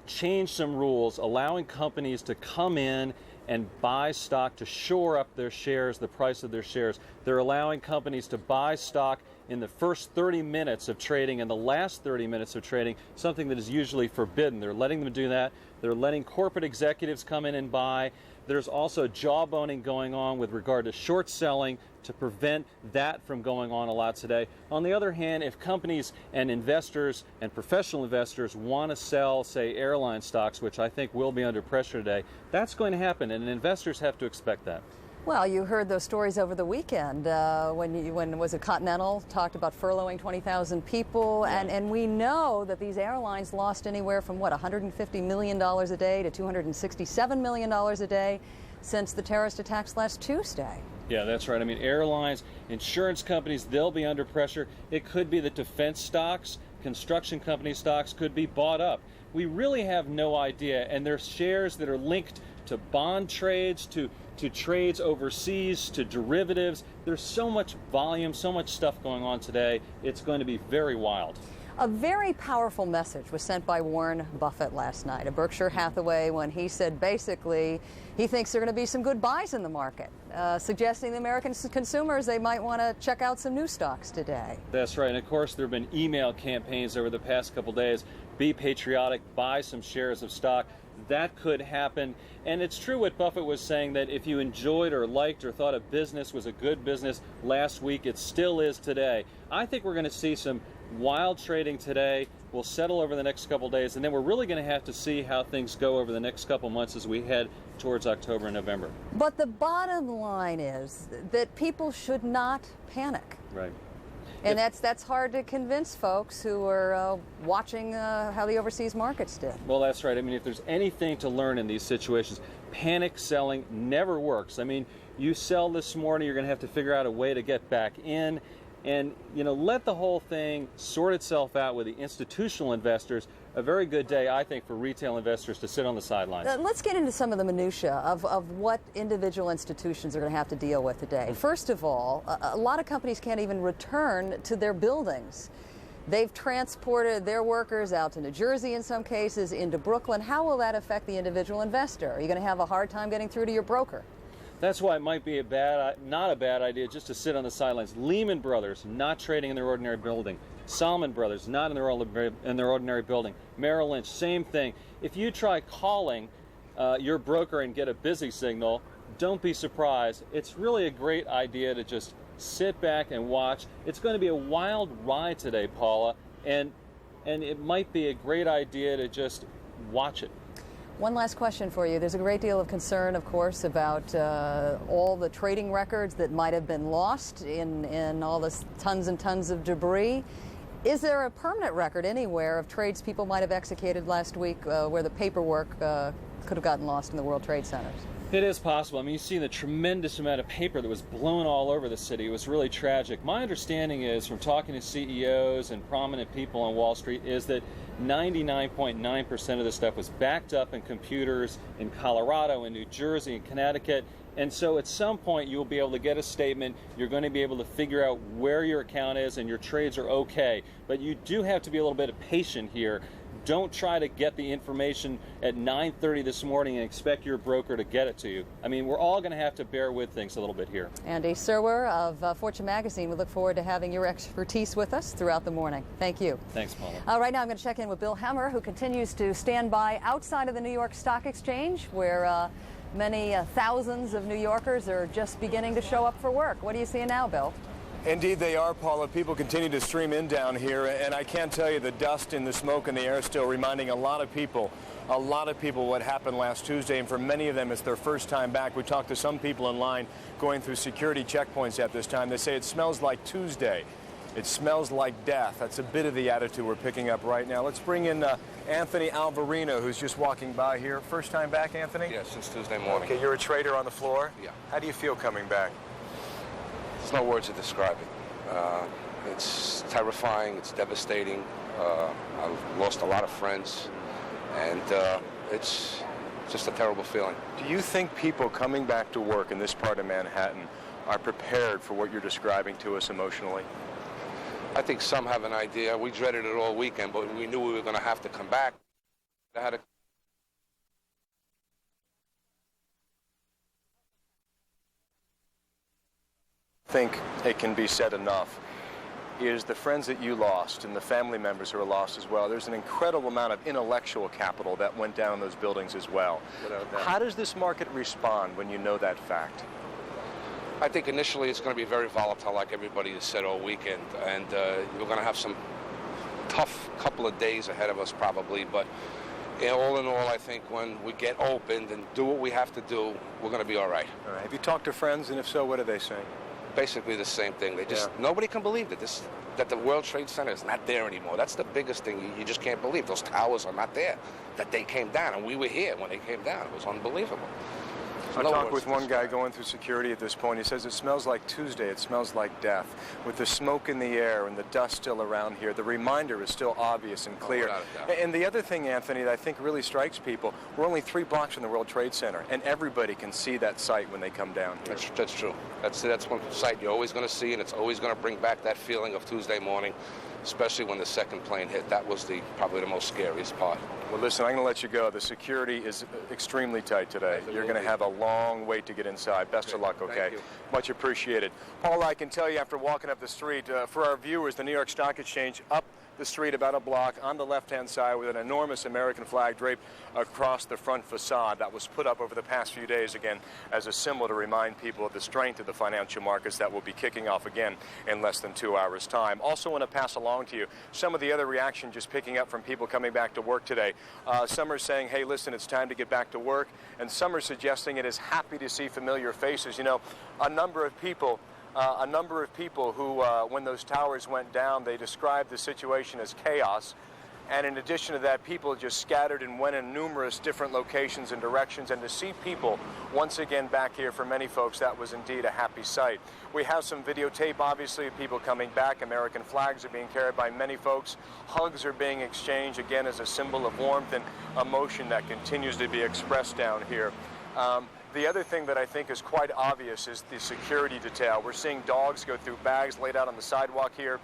changed some rules, allowing companies to come in and buy stock to shore up their shares, the price of their shares. They're allowing companies to buy stock in the first 30 minutes of trading and the last 30 minutes of trading, something that is usually forbidden. They're letting them do that. They're letting corporate executives come in and buy. There's also jawboning going on with regard to short selling to prevent that from going on a lot today. On the other hand, if companies and investors and professional investors want to sell, say, airline stocks, which I think will be under pressure today, that's going to happen, and investors have to expect that. Well, you heard those stories over the weekend when was it Continental talked about furloughing 20,000 people, yeah. and we know that these airlines lost anywhere from $150 million a day to $267 million a day since the terrorist attacks last Tuesday. Yeah, that's right. I mean, airlines, insurance companies, they'll be under pressure. It could be that defense stocks, construction company stocks could be bought up. We really have no idea, and there's shares that are linked to bond trades, to trades overseas, to derivatives. There's so much volume, so much stuff going on today. It's going to be very wild. A very powerful message was sent by Warren Buffett last night at Berkshire Hathaway when he said basically he thinks there are going to be some good buys in the market, suggesting the American consumers they might want to check out some new stocks today. That's right. And of course, there have been email campaigns over the past couple days. Be patriotic, buy some shares of stock. That could happen. And it's true what Buffett was saying, that if you enjoyed or liked or thought a business was a good business last week, it still is today. I think we're going to see some wild trading today. We'll settle over the next couple days, and then we're really going to have to see how things go over the next couple months as we head towards October and November. But the bottom line is that people should not panic. Right. And that's hard to convince folks who are watching how the overseas markets did. Well, that's right. I mean, if there's anything to learn in these situations, panic selling never works. I mean, you sell this morning, you're going to have to figure out a way to get back in. And, let the whole thing sort itself out with the institutional investors. A very good day, I think, for retail investors to sit on the sidelines. Let's get into some of the minutia of what individual institutions are going to have to deal with today. First of all, a lot of companies can't even return to their buildings. They've transported their workers out to New Jersey in some cases, into Brooklyn. How will that affect the individual investor? Are you going to have a hard time getting through to your broker? That's why it might be not a bad idea just to sit on the sidelines. Lehman Brothers, not trading in their ordinary building. Salomon Brothers, not in their ordinary building. Merrill Lynch, same thing. If you try calling your broker and get a busy signal, don't be surprised. It's really a great idea to just sit back and watch. It's going to be a wild ride today, Paula, and it might be a great idea to just watch it. One last question for you. There's a great deal of concern, of course, about all the trading records that might have been lost in all this tons and tons of debris. Is there a permanent record anywhere of trades people might have executed last week where the paperwork could have gotten lost in the World Trade Centers? It is possible. I mean, you've seen the tremendous amount of paper that was blown all over the city. It was really tragic. My understanding is, from talking to CEOs and prominent people on Wall Street, is that 99.9% of the stuff was backed up in computers in Colorado, in New Jersey, in Connecticut. And so at some point you'll be able to get a statement. You're going to be able to figure out where your account is and your trades are okay. But you do have to be a little bit patient here. Don't try to get the information at 9:30 this morning and expect your broker to get it to you. I mean, we're all going to have to bear with things a little bit here. Andy Serwer of Fortune Magazine, we look forward to having your expertise with us throughout the morning. Thank you. Thanks, Paula. Right now I'm going to check in with Bill Hemmer, who continues to stand by outside of the New York Stock Exchange, where many thousands of New Yorkers are just beginning to show up for work. What are you seeing now, Bill? Indeed they are, Paula. People continue to stream in down here, and I can't tell you, the dust and the smoke in the air is still reminding a lot of people what happened last Tuesday, and for many of them it's their first time back. We talked to some people in line going through security checkpoints at this time. They say it smells like Tuesday. It smells like death. That's a bit of the attitude we're picking up right now. Let's bring in Anthony Alvarino, who's just walking by here. First time back, Anthony? Yeah, since Tuesday morning. Okay, you're a trader on the floor? Yeah. How do you feel coming back? There's no words to describe it. It's terrifying. It's devastating. I've lost a lot of friends, and it's just a terrible feeling. Do you think people coming back to work in this part of Manhattan are prepared for what you're describing to us emotionally? I think some have an idea. We dreaded it all weekend, but we knew we were going to have to come back. I had to think it can be said enough is the friends that you lost and the family members who are lost as well. There's an incredible amount of intellectual capital that went down in those buildings as well. How does this market respond when you know that fact? I think initially it's going to be very volatile, like everybody has said all weekend, and we're going to have some tough couple of days ahead of us probably, but all in all, I think when we get opened and do what we have to do, we're going to be all right. All right. Have you talked to friends, and if so, what are they saying? Basically the same thing. They just, nobody can believe that the World Trade Center is not there anymore. That's the biggest thing. You just can't believe. Those towers are not there, that they came down, and we were here when they came down. It was unbelievable. I talked with one guy going through security at this point. He says it smells like Tuesday. It smells like death. With the smoke in the air and the dust still around here, the reminder is still obvious and clear. And the other thing, Anthony, that I think really strikes people, we're only 3 blocks from the World Trade Center, and everybody can see that site when they come down here. That's true. That's one site you're always going to see, and it's always going to bring back that feeling of Tuesday morning, especially when the second plane hit. That was probably the most scariest part. Well, listen, I'm going to let you go. The security is extremely tight today. You're going to have a long wait to get inside. Best of luck, okay? Thank you. Much appreciated. Paula, I can tell you after walking up the street, for our viewers, the New York Stock Exchange up the street about a block on the left-hand side with an enormous American flag draped across the front facade that was put up over the past few days, again, as a symbol to remind people of the strength of the financial markets that will be kicking off again in less than 2 hours' time. Also want to pass along to you some of the other reaction just picking up from people coming back to work today. Some are saying, hey, listen, it's time to get back to work, and some are suggesting it is happy to see familiar faces. You know, a number of people who, when those towers went down, they described the situation as chaos. And in addition to that, people just scattered and went in numerous different locations and directions. And to see people once again back here, for many folks, that was indeed a happy sight. We have some videotape, obviously, of people coming back. American flags are being carried by many folks. Hugs are being exchanged, again, as a symbol of warmth and emotion that continues to be expressed down here. The other thing that I think is quite obvious is the security detail. We're seeing dogs go through bags laid out on the sidewalk here.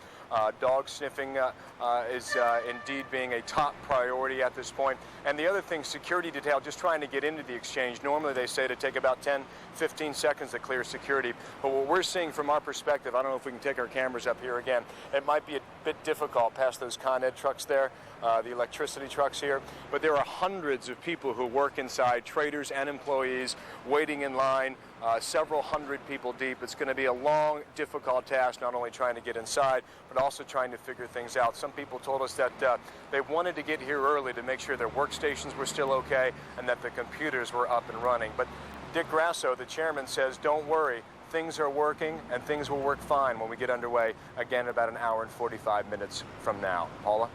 Dog sniffing is indeed being a top priority at this point. And the other thing, security detail, just trying to get into the exchange. Normally they say to take about 10, 15 seconds to clear security. But what we're seeing from our perspective, I don't know if we can take our cameras up here again, it might be a bit difficult past those Con Ed trucks there, the electricity trucks here. But there are hundreds of people who work inside, traders and employees, waiting in line, several hundred people deep. It's going to be a long, difficult task, not only trying to get inside, but also trying to figure things out. Some people told us that they wanted to get here early to make sure their workstations were still okay and that the computers were up and running. But Dick Grasso, the chairman, says, don't worry, things are working and things will work fine when we get underway again about an hour and 45 minutes from now. Paula?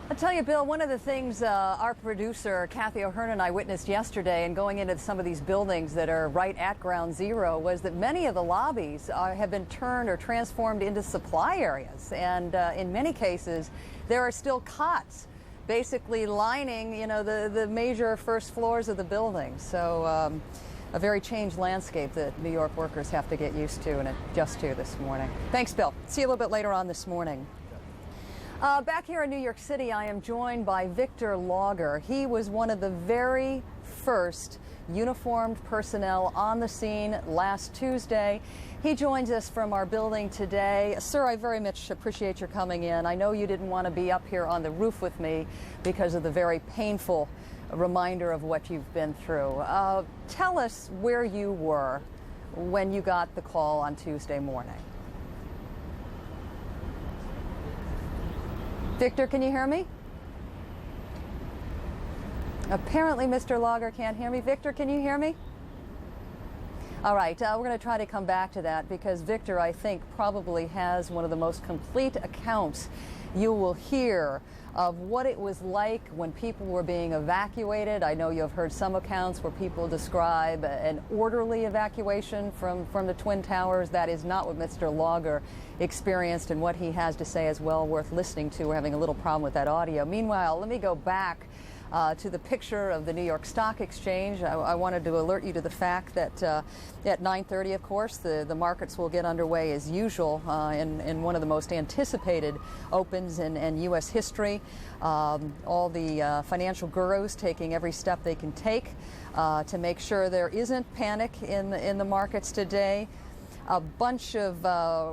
I'll tell you, Bill, one of the things our producer, Kathy O'Hearn, and I witnessed yesterday and going into some of these buildings that are right at ground zero was that many of the lobbies have been turned or transformed into supply areas. And in many cases, there are still cots basically lining, you know, the major first floors of the buildings. So a very changed landscape that New York workers have to get used to and adjust to this morning. Thanks, Bill. See you a little bit later on this morning. Back here in New York City, I am joined by Victor Lauger. He was one of the very first uniformed personnel on the scene last Tuesday. He joins us from our building today. Sir, I very much appreciate your coming in. I know you didn't want to be up here on the roof with me because of the very painful reminder of what you've been through. Tell us where you were when you got the call on Tuesday morning. Victor, can you hear me? Apparently, Mr. Lauger can't hear me. Victor, can you hear me? All right, we're going to try to come back to that because Victor, I think, probably has one of the most complete accounts you will hear of what it was like when people were being evacuated. I know you have heard some accounts where people describe an orderly evacuation from the Twin Towers. That is not what Mr. Lauger experienced, and what he has to say is well worth listening to. We're having a little problem with that audio. Meanwhile, let me go back to the picture of the New York Stock Exchange. I wanted to alert you to the fact that at 9:30, of course, the markets will get underway as usual in one of the most anticipated opens in U.S. history. All the financial gurus taking every step they can take to make sure there isn't panic in the markets today. A bunch of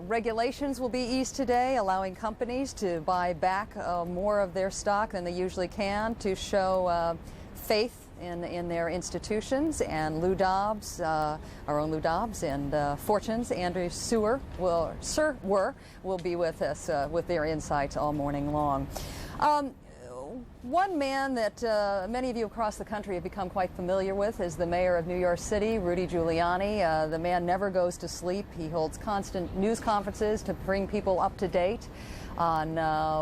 regulations will be eased today, allowing companies to buy back more of their stock than they usually can to show faith in their institutions. And Lou Dobbs, our own Lou Dobbs, and Fortune's Andrew Sewer will be with us with their insights all morning long. One man that many of you across the country have become quite familiar with is the mayor of New York City, Rudy Giuliani. The man never goes to sleep. He holds constant news conferences to bring people up to date on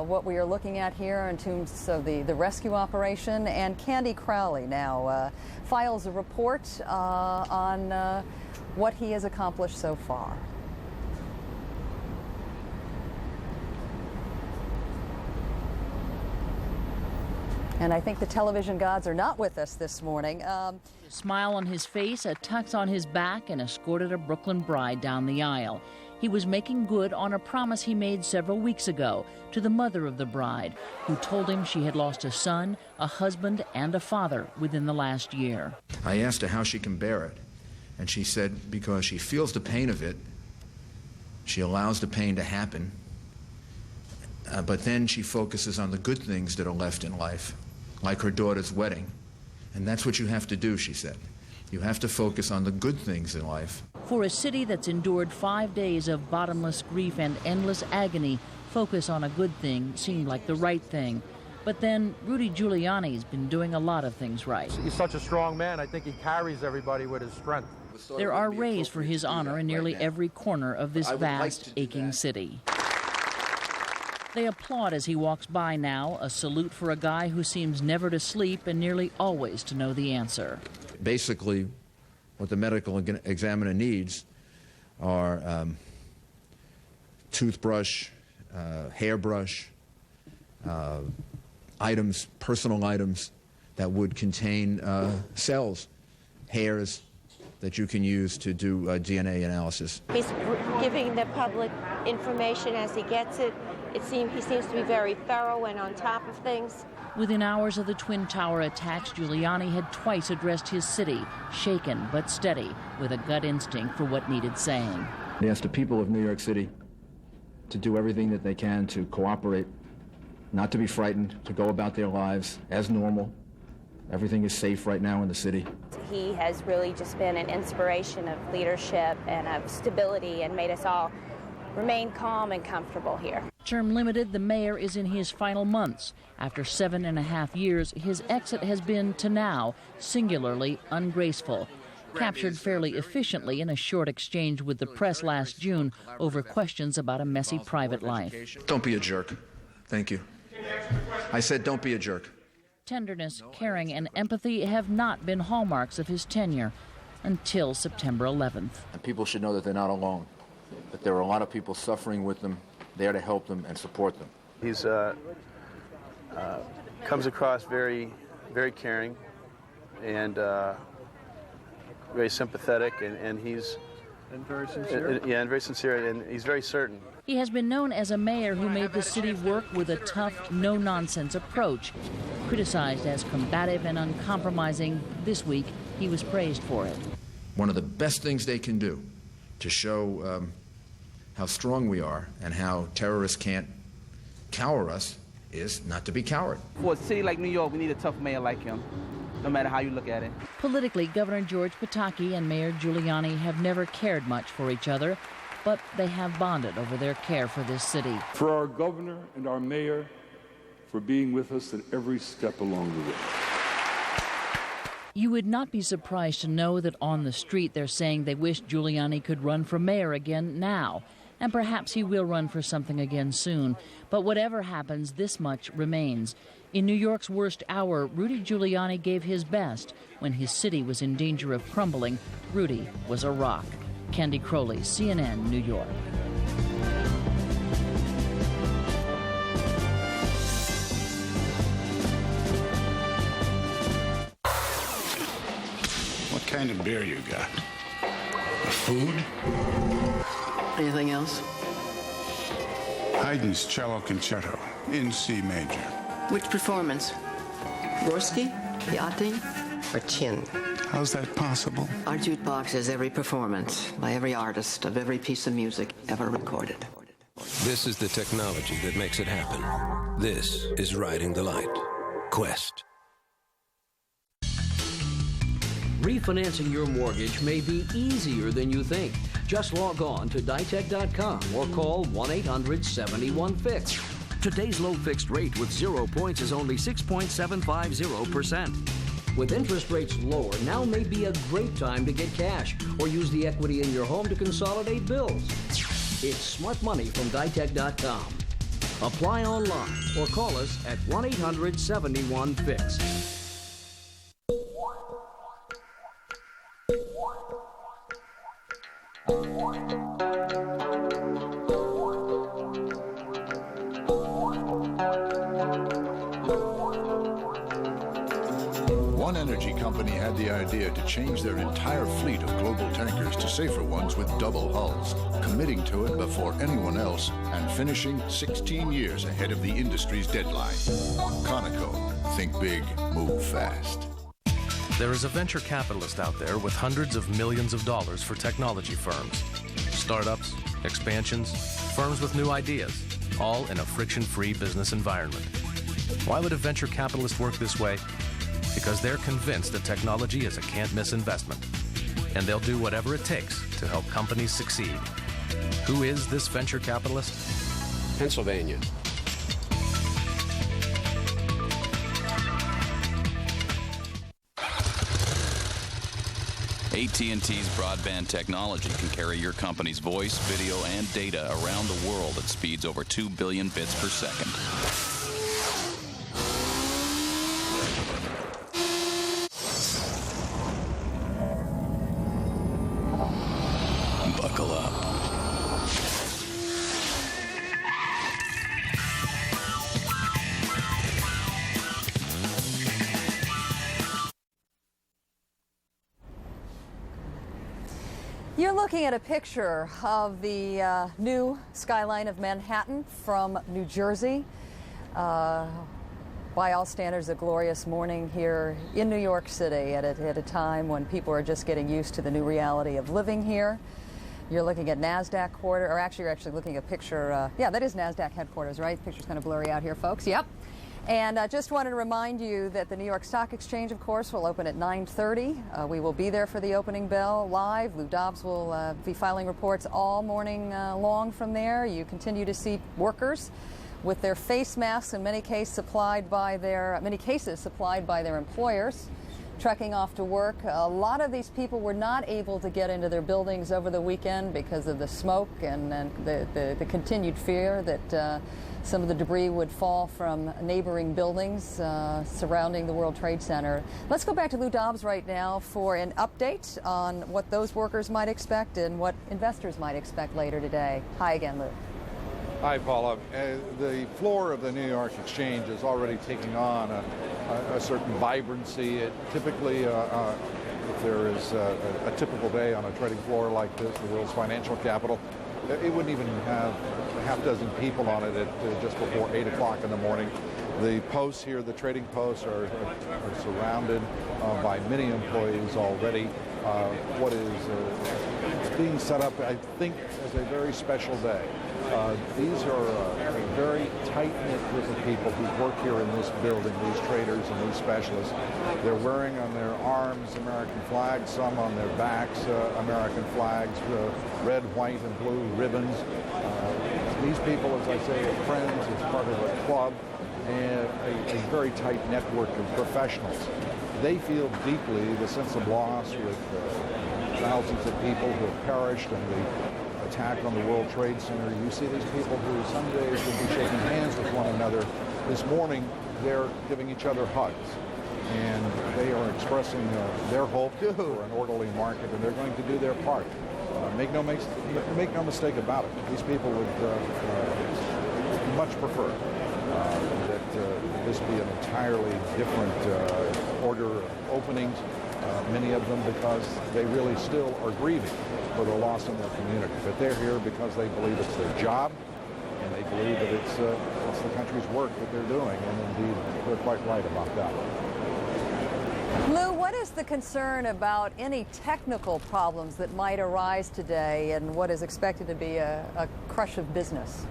what we are looking at here in terms of the rescue operation. And Candy Crowley now files a report on what he has accomplished so far. And I think the television gods are not with us this morning. A smile on his face, a tux on his back, and escorted a Brooklyn bride down the aisle. He was making good on a promise he made several weeks ago to the mother of the bride, who told him she had lost a son, a husband, and a father within the last year. I asked her how she can bear it, and she said because she feels the pain of it, she allows the pain to happen, but then she focuses on the good things that are left in life, like her daughter's wedding. And that's what you have to do, she said. You have to focus on the good things in life. For a city that's endured 5 days of bottomless grief and endless agony, focus on a good thing seemed like the right thing. But then Rudy Giuliani's been doing a lot of things right. He's such a strong man. I think he carries everybody with his strength. There are rays for his honor in nearly every corner of this vast, aching city. They applaud as he walks by now, a salute for a guy who seems never to sleep and nearly always to know the answer. Basically, what the medical examiner needs are toothbrush, hairbrush, items, personal items that would contain cells, hairs that you can use to do DNA analysis. He's giving the public information as he gets it. He seems to be very thorough and on top of things. Within hours of the Twin Tower attacks, Giuliani had twice addressed his city, shaken but steady, with a gut instinct for what needed saying. He asked the people of New York City to do everything that they can to cooperate, not to be frightened, to go about their lives as normal. Everything is safe right now in the city. He has really just been an inspiration of leadership and of stability and made us all remain calm and comfortable here. Term limited, the mayor is in his final months. After 7.5 years, his exit has been, to now, singularly ungraceful. Captured fairly efficiently in a short exchange with the press last June over questions about a messy private life. Don't be a jerk. Thank you. I said don't be a jerk. Tenderness, caring, and empathy have not been hallmarks of his tenure until September 11th. And people should know that they're not alone, that there are a lot of people suffering with them, there to help them and support them. He's comes across very, very caring and very sympathetic, and he's very sincere. And very sincere, and he's very certain. He has been known as a mayor who made the city work with a tough, no-nonsense approach. Criticized as combative and uncompromising, this week he was praised for it. One of the best things they can do to show how strong we are and how terrorists can't cower us is not to be coward. For a city like New York, we need a tough mayor like him, no matter how you look at it. Politically, Governor George Pataki and Mayor Giuliani have never cared much for each other, but they have bonded over their care for this city. For our governor and our mayor for being with us at every step along the way. You would not be surprised to know that on the street they're saying they wish Giuliani could run for mayor again now. And perhaps he will run for something again soon. But whatever happens, this much remains. In New York's worst hour, Rudy Giuliani gave his best. When his city was in danger of crumbling, Rudy was a rock. Candy Crowley, CNN, New York. What kind of beer you got? Food? Anything else? Haydn's Cello Concerto in C major. Which performance? Gorski, Yachting, or Chin? How's that possible? Our jukebox is every performance by every artist of every piece of music ever recorded. This is the technology that makes it happen. This is Riding the Light. Quest. Refinancing your mortgage may be easier than you think. Just log on to Ditech.com or call 1-800-71-FIX. Today's low fixed rate with 0 points is only 6.750%. With interest rates lower, now may be a great time to get cash or use the equity in your home to consolidate bills. It's smart money from Ditech.com. Apply online or call us at 1-800-71-FIX. One energy company had the idea to change their entire fleet of global tankers to safer ones with double hulls, committing to it before anyone else and finishing 16 years ahead of the industry's deadline. Conoco. Think big, move fast. There is a venture capitalist out there with hundreds of millions of dollars for technology firms. Startups, expansions, firms with new ideas, all in a friction-free business environment. Why would a venture capitalist work this way? Because they're convinced that technology is a can't-miss investment, and they'll do whatever it takes to help companies succeed. Who is this venture capitalist? Pennsylvania. AT&T's broadband technology can carry your company's voice, video, and data around the world at speeds over 2 billion bits per second. Buckle up. You're looking at a picture of the new skyline of Manhattan from New Jersey. By all standards, a glorious morning here in New York City at a time when people are just getting used to the new reality of living here. You're looking at NASDAQ quarter, or actually you're actually looking at a picture, yeah, that is NASDAQ headquarters, right? The picture's kind of blurry out here, folks. Yep. And I just wanted to remind you that the New York Stock Exchange, of course, will open at 9:30. We will be there for the opening bell live. Lou Dobbs will be filing reports all morning long from there. You continue to see workers with their face masks, in many cases supplied by their employers, trekking off to work. A lot of these people were not able to get into their buildings over the weekend because of the smoke and the continued fear that some of the debris would fall from neighboring buildings surrounding the World Trade Center. Let's go back to Lou Dobbs right now for an update on what those workers might expect and what investors might expect later today. Hi again, Lou. Hi, Paula. The floor of the New York Exchange is already taking on a certain vibrancy. Typically, if there is a typical day on a trading floor like this, the world's financial capital, it wouldn't even have a half dozen people on it at just before 8 o'clock in the morning. The posts here, the trading posts, are surrounded by many employees already. What is being set up, I think, as a very special day. These are a very tight-knit group of people who work here in this building, these traders and these specialists. They're wearing on their arms American flags, some on their backs American flags, red, white, and blue ribbons. These people, as I say, are friends. It's part of a club and a very tight network of professionals. they feel deeply the sense of loss with thousands of people who have perished in the attack on the World Trade Center. You see these people who some days would be shaking hands with one another. This morning, they're giving each other hugs. And they are expressing their hope for an orderly market, and they're going to do their part. Make no mistake about it. These people would much prefer that this be an entirely different order of openings, many of them because they really still are grieving for the loss in their community. But they're here because they believe it's their job, and they believe that it's the country's work that they're doing, and indeed they're quite right about that. Lou, what is the concern about any technical problems that might arise today in what is expected to be a crush of business?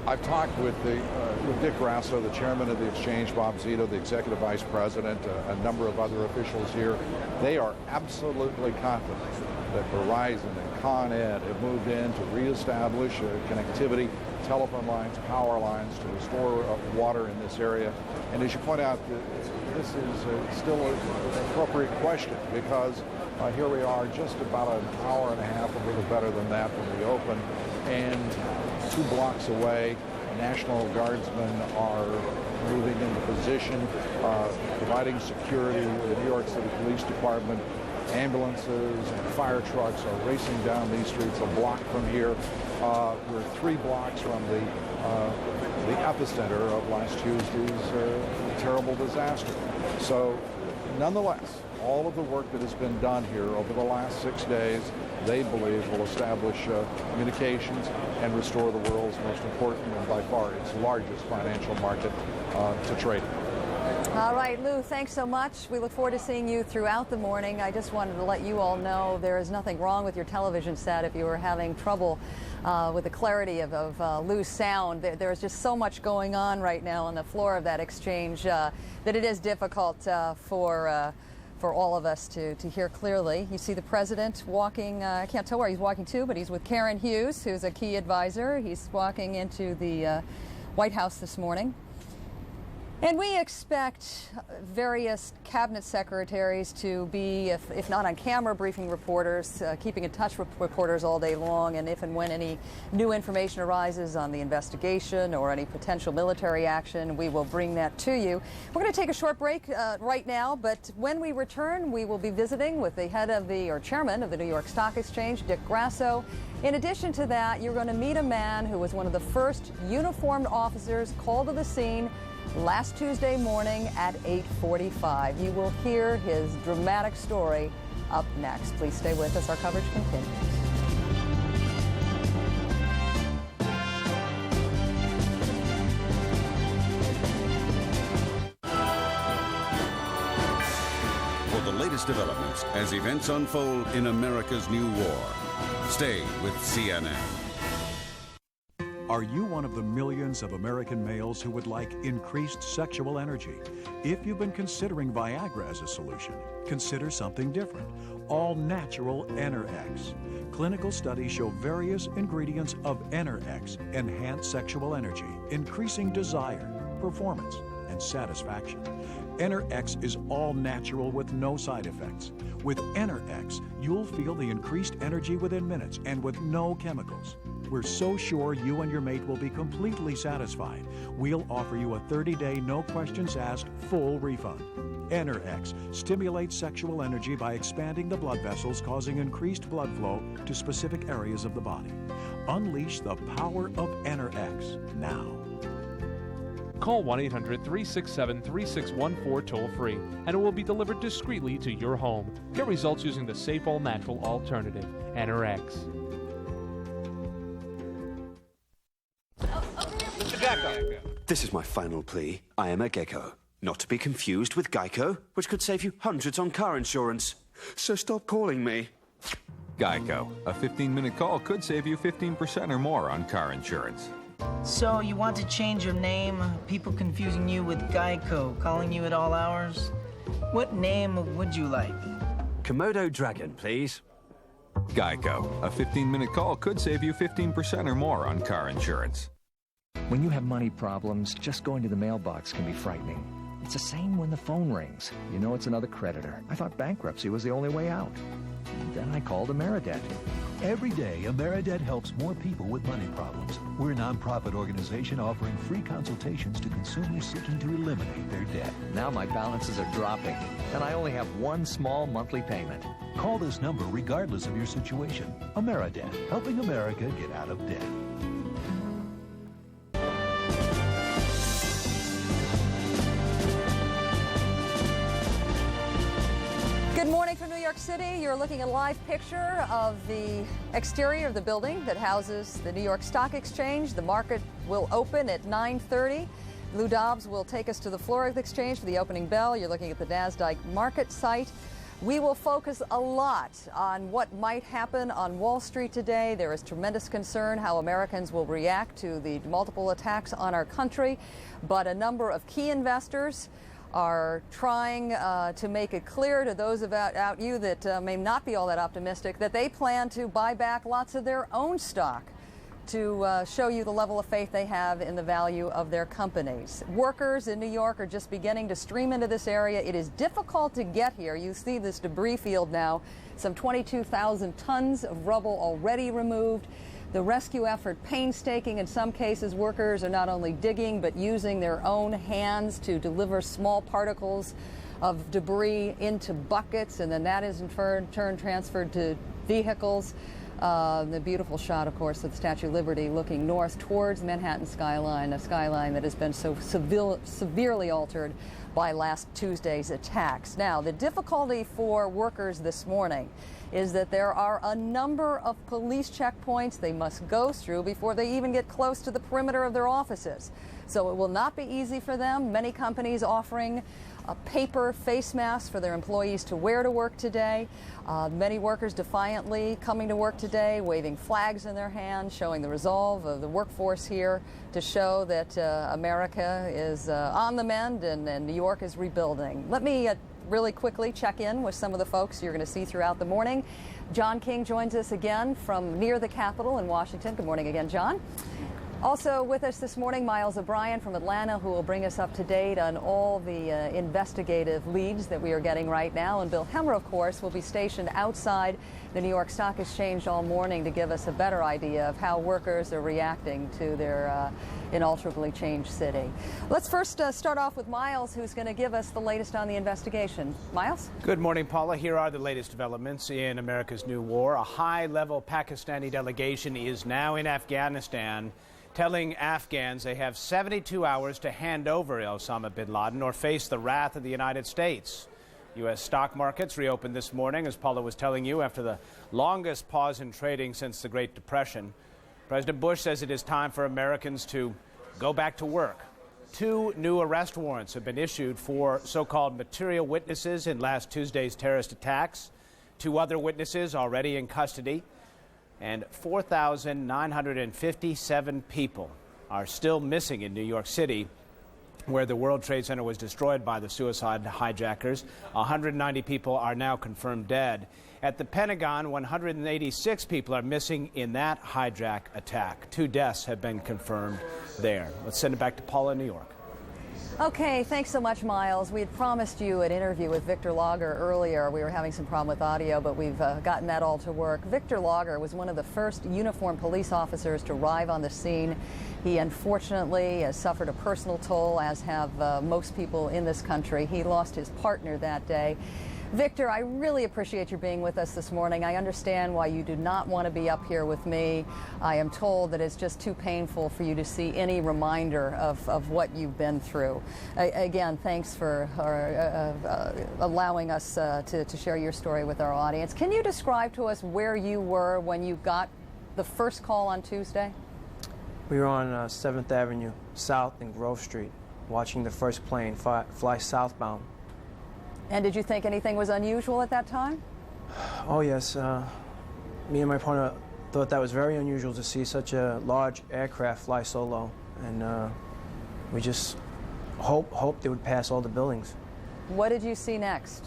I've talked with Dick Grasso, the chairman of the exchange, Bob Zito, the executive vice president, a number of other officials here. They are absolutely confident that Verizon and Con Ed have moved in to reestablish connectivity, telephone lines, power lines, to restore water in this area. And as you point out, this is still an appropriate question because here we are just about an hour and a half, a little better than that when we open, and 2 blocks away, National Guardsmen are moving into position, providing security. The New York City Police Department, ambulances and fire trucks are racing down these streets a block from here. We're 3 blocks from the epicenter of last Tuesday's terrible disaster. So, nonetheless, all of the work that has been done here over the last 6 days, they believe will establish communications and restore the world's most important and by far its largest financial market to trade. All right, Lou, thanks so much. We look forward to seeing you throughout the morning. I just wanted to let you all know there is nothing wrong with your television set if you were having trouble with the clarity of Lou's sound. There's just so much going on right now on the floor of that exchange that it is difficult for all of us to hear clearly. You see the president walking, I can't tell where he's walking to, but he's with Karen Hughes, who's a key advisor. He's walking into the White House this morning. And we expect various cabinet secretaries to be, if not on camera, briefing reporters, keeping in touch with reporters all day long, and if and when any new information arises on the investigation or any potential military action, we will bring that to you. We're going to take a short break right now, but when we return, we will be visiting with the head of or chairman of the New York Stock Exchange, Dick Grasso. In addition to that, you're going to meet a man who was one of the first uniformed officers called to the scene last Tuesday morning at 8:45. You will hear his dramatic story up next. Please stay with us. Our coverage continues. For the latest developments as events unfold in America's new war, stay with CNN. Are you one of the millions of American males who would like increased sexual energy? If you've been considering Viagra as a solution, consider something different. All-natural Enerx. Clinical studies show various ingredients of Enerx enhance sexual energy, increasing desire, performance, and satisfaction. Enerx is all natural with no side effects. With Enerx, you'll feel the increased energy within minutes and with no chemicals. We're so sure you and your mate will be completely satisfied. We'll offer you a 30-day, no questions asked, full refund. Enerx stimulates sexual energy by expanding the blood vessels, causing increased blood flow to specific areas of the body. Unleash the power of Enerx now. Call 1-800-367-3614 toll-free, and it will be delivered discreetly to your home. Get results using the safe, all-natural alternative, Enerx. This is my final plea. I am a gecko. Not to be confused with Geico, which could save you hundreds on car insurance. So stop calling me. Geico. A 15-minute call could save you 15% or more on car insurance. So you want to change your name? People confusing you with Geico, calling you at all hours? What name would you like? Komodo Dragon, please. Geico. A 15-minute call could save you 15% or more on car insurance. When you have money problems, just going to the mailbox can be frightening. It's the same when the phone rings. You know it's another creditor. I thought bankruptcy was the only way out. And then I called AmeriDebt. Every day, AmeriDebt helps more people with money problems. We're a nonprofit organization offering free consultations to consumers seeking to eliminate their debt. Now my balances are dropping, and I only have one small monthly payment. Call this number regardless of your situation. AmeriDebt, helping America get out of debt. Good morning from New York City. You're looking at a live picture of the exterior of the building that houses the New York Stock Exchange. The market will open at 9:30. Lou Dobbs will take us to the floor of the exchange for the opening bell. You're looking at the NASDAQ market site. We will focus a lot on what might happen on Wall Street today. There is tremendous concern how Americans will react to the multiple attacks on our country, but a number of key investors are trying to make it clear to those out you that may not be all that optimistic that they plan to buy back lots of their own stock to show you the level of faith they have in the value of their companies. Workers in New York are just beginning to stream into this area. It is difficult to get here. You see this debris field now, some 22,000 tons of rubble already removed. The rescue effort painstaking. In some cases, workers are not only digging but using their own hands to deliver small particles of debris into buckets, and then that is in turn transferred to vehicles. The beautiful shot, of course, of the Statue of Liberty looking north towards Manhattan skyline, a skyline that has been so severely altered by last Tuesday's attacks. Now, the difficulty for workers this morning is that there are a number of police checkpoints they must go through before they even get close to the perimeter of their offices. So it will not be easy for them. Many companies offering paper face masks for their employees to wear to work today. Many workers defiantly coming to work today, waving flags in their hands, showing the resolve of the workforce here to show that America is on the mend and New York is rebuilding. Let me really quickly check in with some of the folks you're going to see throughout the morning. John King joins us again from near the Capitol in Washington. Good morning again, John. Also with us this morning, Miles O'Brien from Atlanta, who will bring us up to date on all the investigative leads that we are getting right now. And Bill Hemmer, of course, will be stationed outside the New York Stock Exchange all morning to give us a better idea of how workers are reacting to their inalterably changed city. Let's first start off with Miles, who's going to give us the latest on the investigation. Miles? Good morning, Paula. Here are the latest developments in America's new war. A high-level Pakistani delegation is now in Afghanistan, telling Afghans they have 72 hours to hand over Osama bin Laden or face the wrath of the United States. U.S. stock markets reopened this morning, as Paula was telling you, after the longest pause in trading since the Great Depression. President Bush says it is time for Americans to go back to work. 2 new arrest warrants have been issued for so-called material witnesses in last Tuesday's terrorist attacks. 2 other witnesses already in custody. And 4,957 people are still missing in New York City, where the World Trade Center was destroyed by the suicide hijackers. 190 people are now confirmed dead. At the Pentagon, 186 people are missing in that hijack attack. 2 deaths have been confirmed there. Let's send it back to Paula in New York. Okay, thanks so much, Miles. We had promised you an interview with Victor Lager earlier. We were having some problem with audio, but we've gotten that all to work. Victor Lager was one of the first uniformed police officers to arrive on the scene. He unfortunately has suffered a personal toll, as have most people in this country. He lost his partner that day. Victor, I really appreciate your being with us this morning. I understand why you do not want to be up here with me. I am told that it's just too painful for you to see any reminder of what you've been through. Again, thanks for allowing us to share your story with our audience. Can you describe to us where you were when you got the first call on Tuesday? We were on 7th Avenue South and Grove Street, watching the first plane fly southbound. And did you think anything was unusual at that time? Oh, yes. Me and my partner thought that was very unusual to see such a large aircraft fly so low. And we just hoped it would pass all the buildings. What did you see next?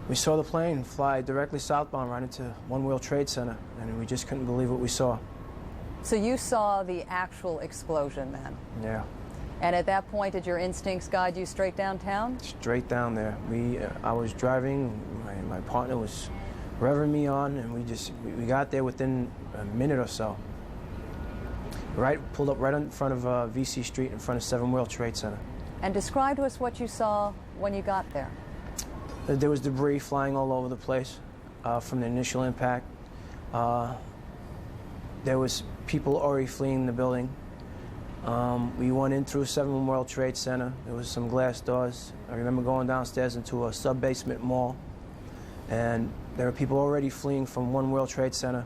We saw the plane fly directly southbound right into One World Trade Center, and we just couldn't believe what we saw. So you saw the actual explosion then? Yeah. And at that point, did your instincts guide you straight downtown? Straight down there. I was driving, my partner was revving me on, and we got there within a minute or so. Pulled up right in front of VC Street, in front of 7 World Trade Center. And describe to us what you saw when you got there. There was debris flying all over the place from the initial impact. There was people already fleeing the building. We went in through 7 World Trade Center. There was some glass doors. I remember going downstairs into a sub-basement mall, and there were people already fleeing from 1 World Trade Center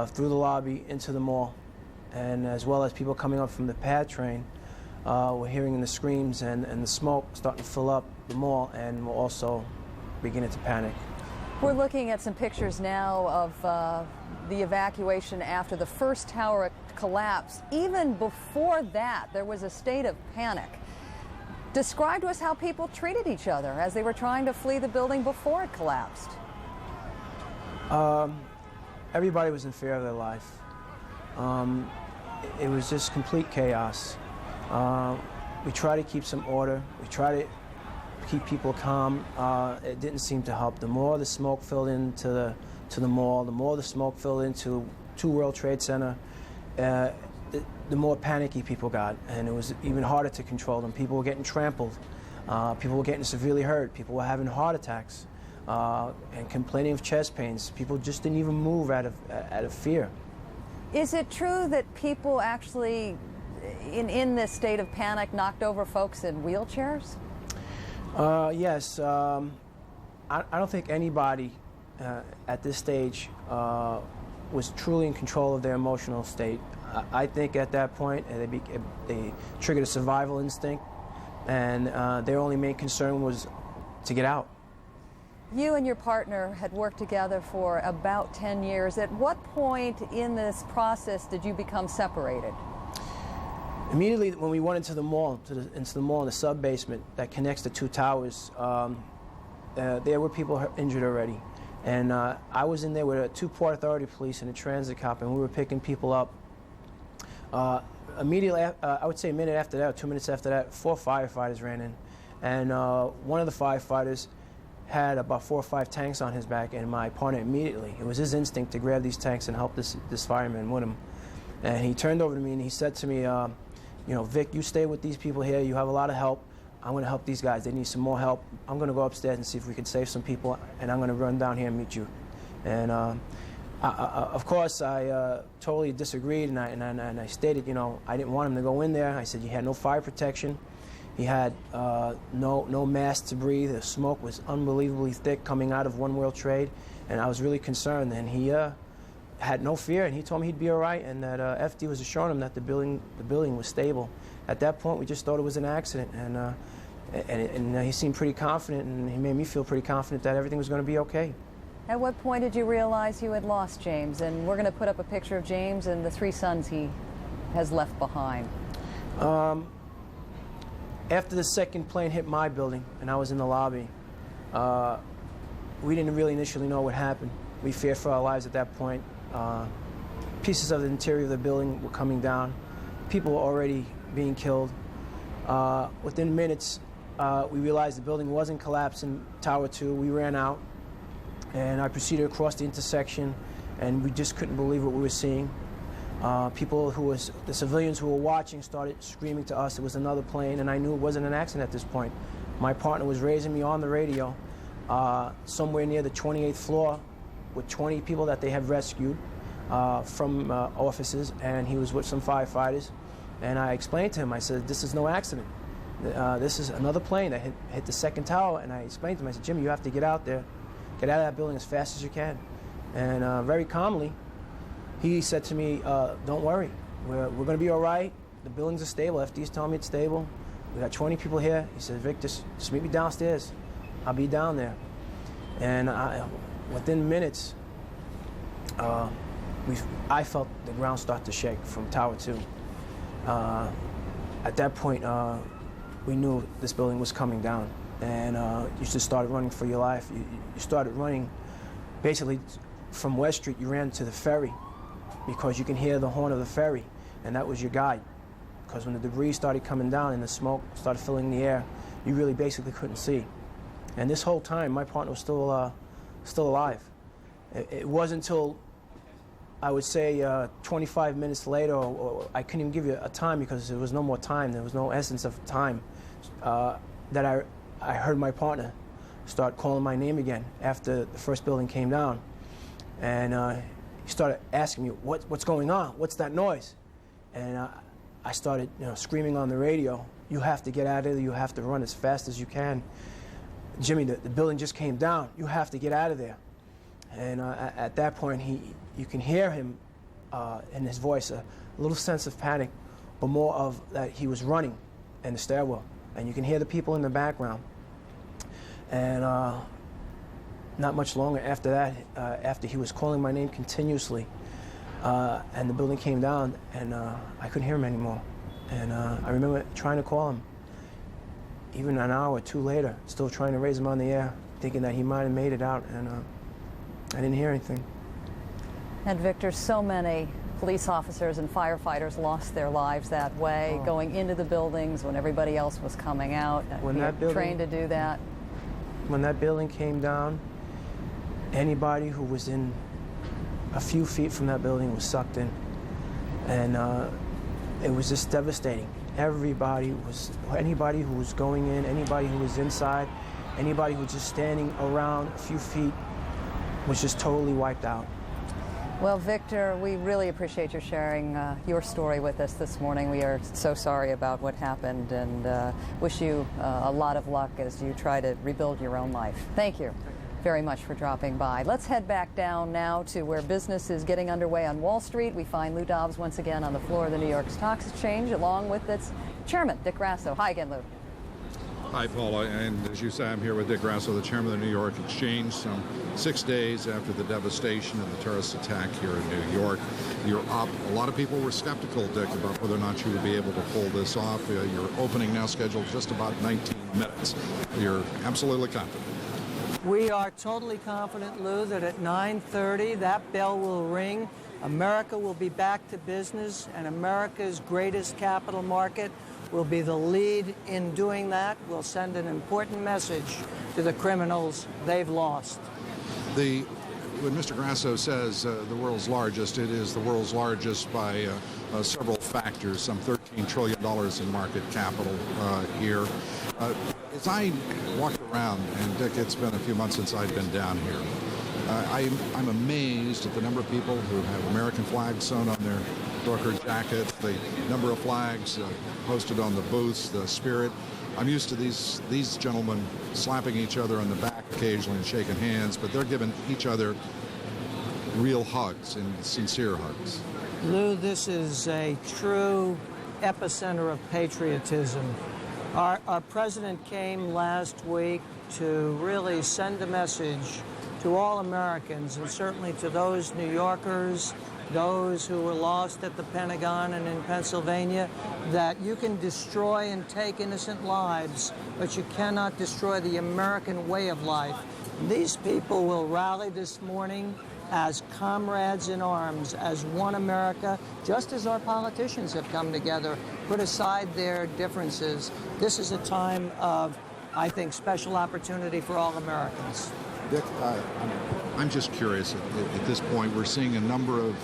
through the lobby into the mall, and as well as people coming up from the PAD train. We're hearing the screams and the smoke starting to fill up the mall, and we're also beginning to panic. We're looking at some pictures now of the evacuation after the first tower collapsed. Even before that, there was a state of panic. Describe to us how people treated each other as they were trying to flee the building before it collapsed. Everybody was in fear of their life. It was just complete chaos. We tried to keep some order. We tried to keep people calm. It didn't seem to help. The more the smoke filled into the mall, the more the smoke filled into 2 World Trade Center, the more panicky people got, and it was even harder to control them. People were getting trampled. People were getting severely hurt. People were having heart attacks and complaining of chest pains. People just didn't even move out of fear. Is it true that people actually, in this state of panic, knocked over folks in wheelchairs? Yes. I don't think anybody at this stage was truly in control of their emotional state. I think at that point they triggered a survival instinct, and their only main concern was to get out. You and your partner had worked together for about 10 years. At what point in this process did you become separated? Immediately when we went into the mall, in the sub-basement that connects the 2 towers, there were people injured already. And I was in there with 2 Port Authority police and a transit cop, and we were picking people up. Immediately, I would say a minute after that, 2 minutes after that, 4 firefighters ran in. And one of the firefighters had about 4 or 5 tanks on his back, and my partner immediately, it was his instinct to grab these tanks and help this fireman with him. And he turned over to me and he said to me, you know, Vic, you stay with these people here. You have a lot of help. I'm going to help these guys. They need some more help. I'm going to go upstairs and see if we can save some people, and I'm going to run down here and meet you. And of course, I totally disagreed, and I stated, you know, I didn't want him to go in there. I said he had no fire protection. He had no mask to breathe. The smoke was unbelievably thick coming out of 1 World Trade, and I was really concerned. And he had no fear, and he told me he'd be all right, and that FD was assuring him that the building was stable. At that point, we just thought it was an accident, and he seemed pretty confident, and he made me feel pretty confident that everything was going to be okay. At what point did you realize you had lost James? And we're going to put up a picture of James and the 3 sons he has left behind. After the second plane hit my building, and I was in the lobby, we didn't really initially know what happened. We feared for our lives at that point. Pieces of the interior of the building were coming down. People were already being killed. Within minutes, we realized the building wasn't collapsing, Tower 2. We ran out, and I proceeded across the intersection, and we just couldn't believe what we were seeing. The civilians who were watching started screaming to us it was another plane, and I knew it wasn't an accident at this point. My partner was raising me on the radio somewhere near the 28th floor with 20 people that they had rescued from offices, and he was with some firefighters. And I explained to him, I said, this is no accident. This is another plane that hit the second tower. And I explained to him, I said, Jimmy, you have to get out there. Get out of that building as fast as you can. And very calmly, he said to me, don't worry. We're going to be all right. The buildings are stable. FD's telling me it's stable. We got 20 people here. He said, Vic, just meet me downstairs. I'll be down there. And within minutes, I felt the ground start to shake from Tower 2. At that point, we knew this building was coming down, and you just started running for your life. You started running, basically, from West Street. You ran to the ferry because you can hear the horn of the ferry, and that was your guide, because when the debris started coming down and the smoke started filling the air, you really basically couldn't see. And this whole time, my partner was still alive. It wasn't until, I would say, 25 minutes later, or I couldn't even give you a time because there was no more time. There was no essence of time. That I heard my partner start calling my name again after the first building came down. And he started asking me, what's going on? What's that noise? And I started screaming on the radio, you have to get out of there. You have to run as fast as you can. Jimmy, the building just came down. You have to get out of there. And at that point, you can hear him in his voice, a little sense of panic, but more of that he was running in the stairwell. And you can hear the people in the background. And not much longer after that, after he was calling my name continuously, and the building came down, and I couldn't hear him anymore. And I remember trying to call him, even an hour or two later, still trying to raise him on the air, thinking that he might have made it out, and I didn't hear anything. And Victor, so many police officers and firefighters lost their lives that way, going into the buildings when everybody else was coming out. When we that building, trained to do that. When that building came down, anybody who was in a few feet from that building was sucked in. And it was just devastating. Anybody who was going in, anybody who was inside, anybody who was just standing around a few feet was just totally wiped out. Well, Victor, we really appreciate your sharing your story with us this morning. We are so sorry about what happened and wish you a lot of luck as you try to rebuild your own life. Thank you very much for dropping by. Let's head back down now to where business is getting underway on Wall Street. We find Lou Dobbs once again on the floor of the New York Stock Exchange, along with its chairman, Dick Grasso. Hi again, Lou. Hi, Paula, and as you say, I'm here with Dick Grasso, the chairman of the New York Exchange, some 6 days after the devastation of the terrorist attack here in New York. You're up. A lot of people were skeptical, Dick, about whether or not you would be able to pull this off. Your opening now scheduled just about 19 minutes. You're absolutely confident. We are totally confident, Lou, that at 9:30 that bell will ring. America will be back to business, and America's greatest capital market will be the lead in doing that. We'll send an important message to the criminals they've lost. When Mr. Grasso says the world's largest, it is the world's largest by several factors, some $13 trillion in market capital here. As I walked around, and Dick, it's been a few months since I've been down here, I'm amazed at the number of people who have American flags sewn on their Brooker jacket, the number of flags posted on the booths, the spirit. I'm used to these gentlemen slapping each other on the back occasionally and shaking hands, but they're giving each other real hugs and sincere hugs. Lou, this is a true epicenter of patriotism. Our president came last week to really send a message to all Americans, and certainly to those New Yorkers, those who were lost at the Pentagon and in Pennsylvania, that you can destroy and take innocent lives, but you cannot destroy the American way of life. And these people will rally this morning as comrades in arms, as one America, just as our politicians have come together, put aside their differences. This is a time of, I think, special opportunity for all Americans. Dick, I'm just curious, at this point, we're seeing a number of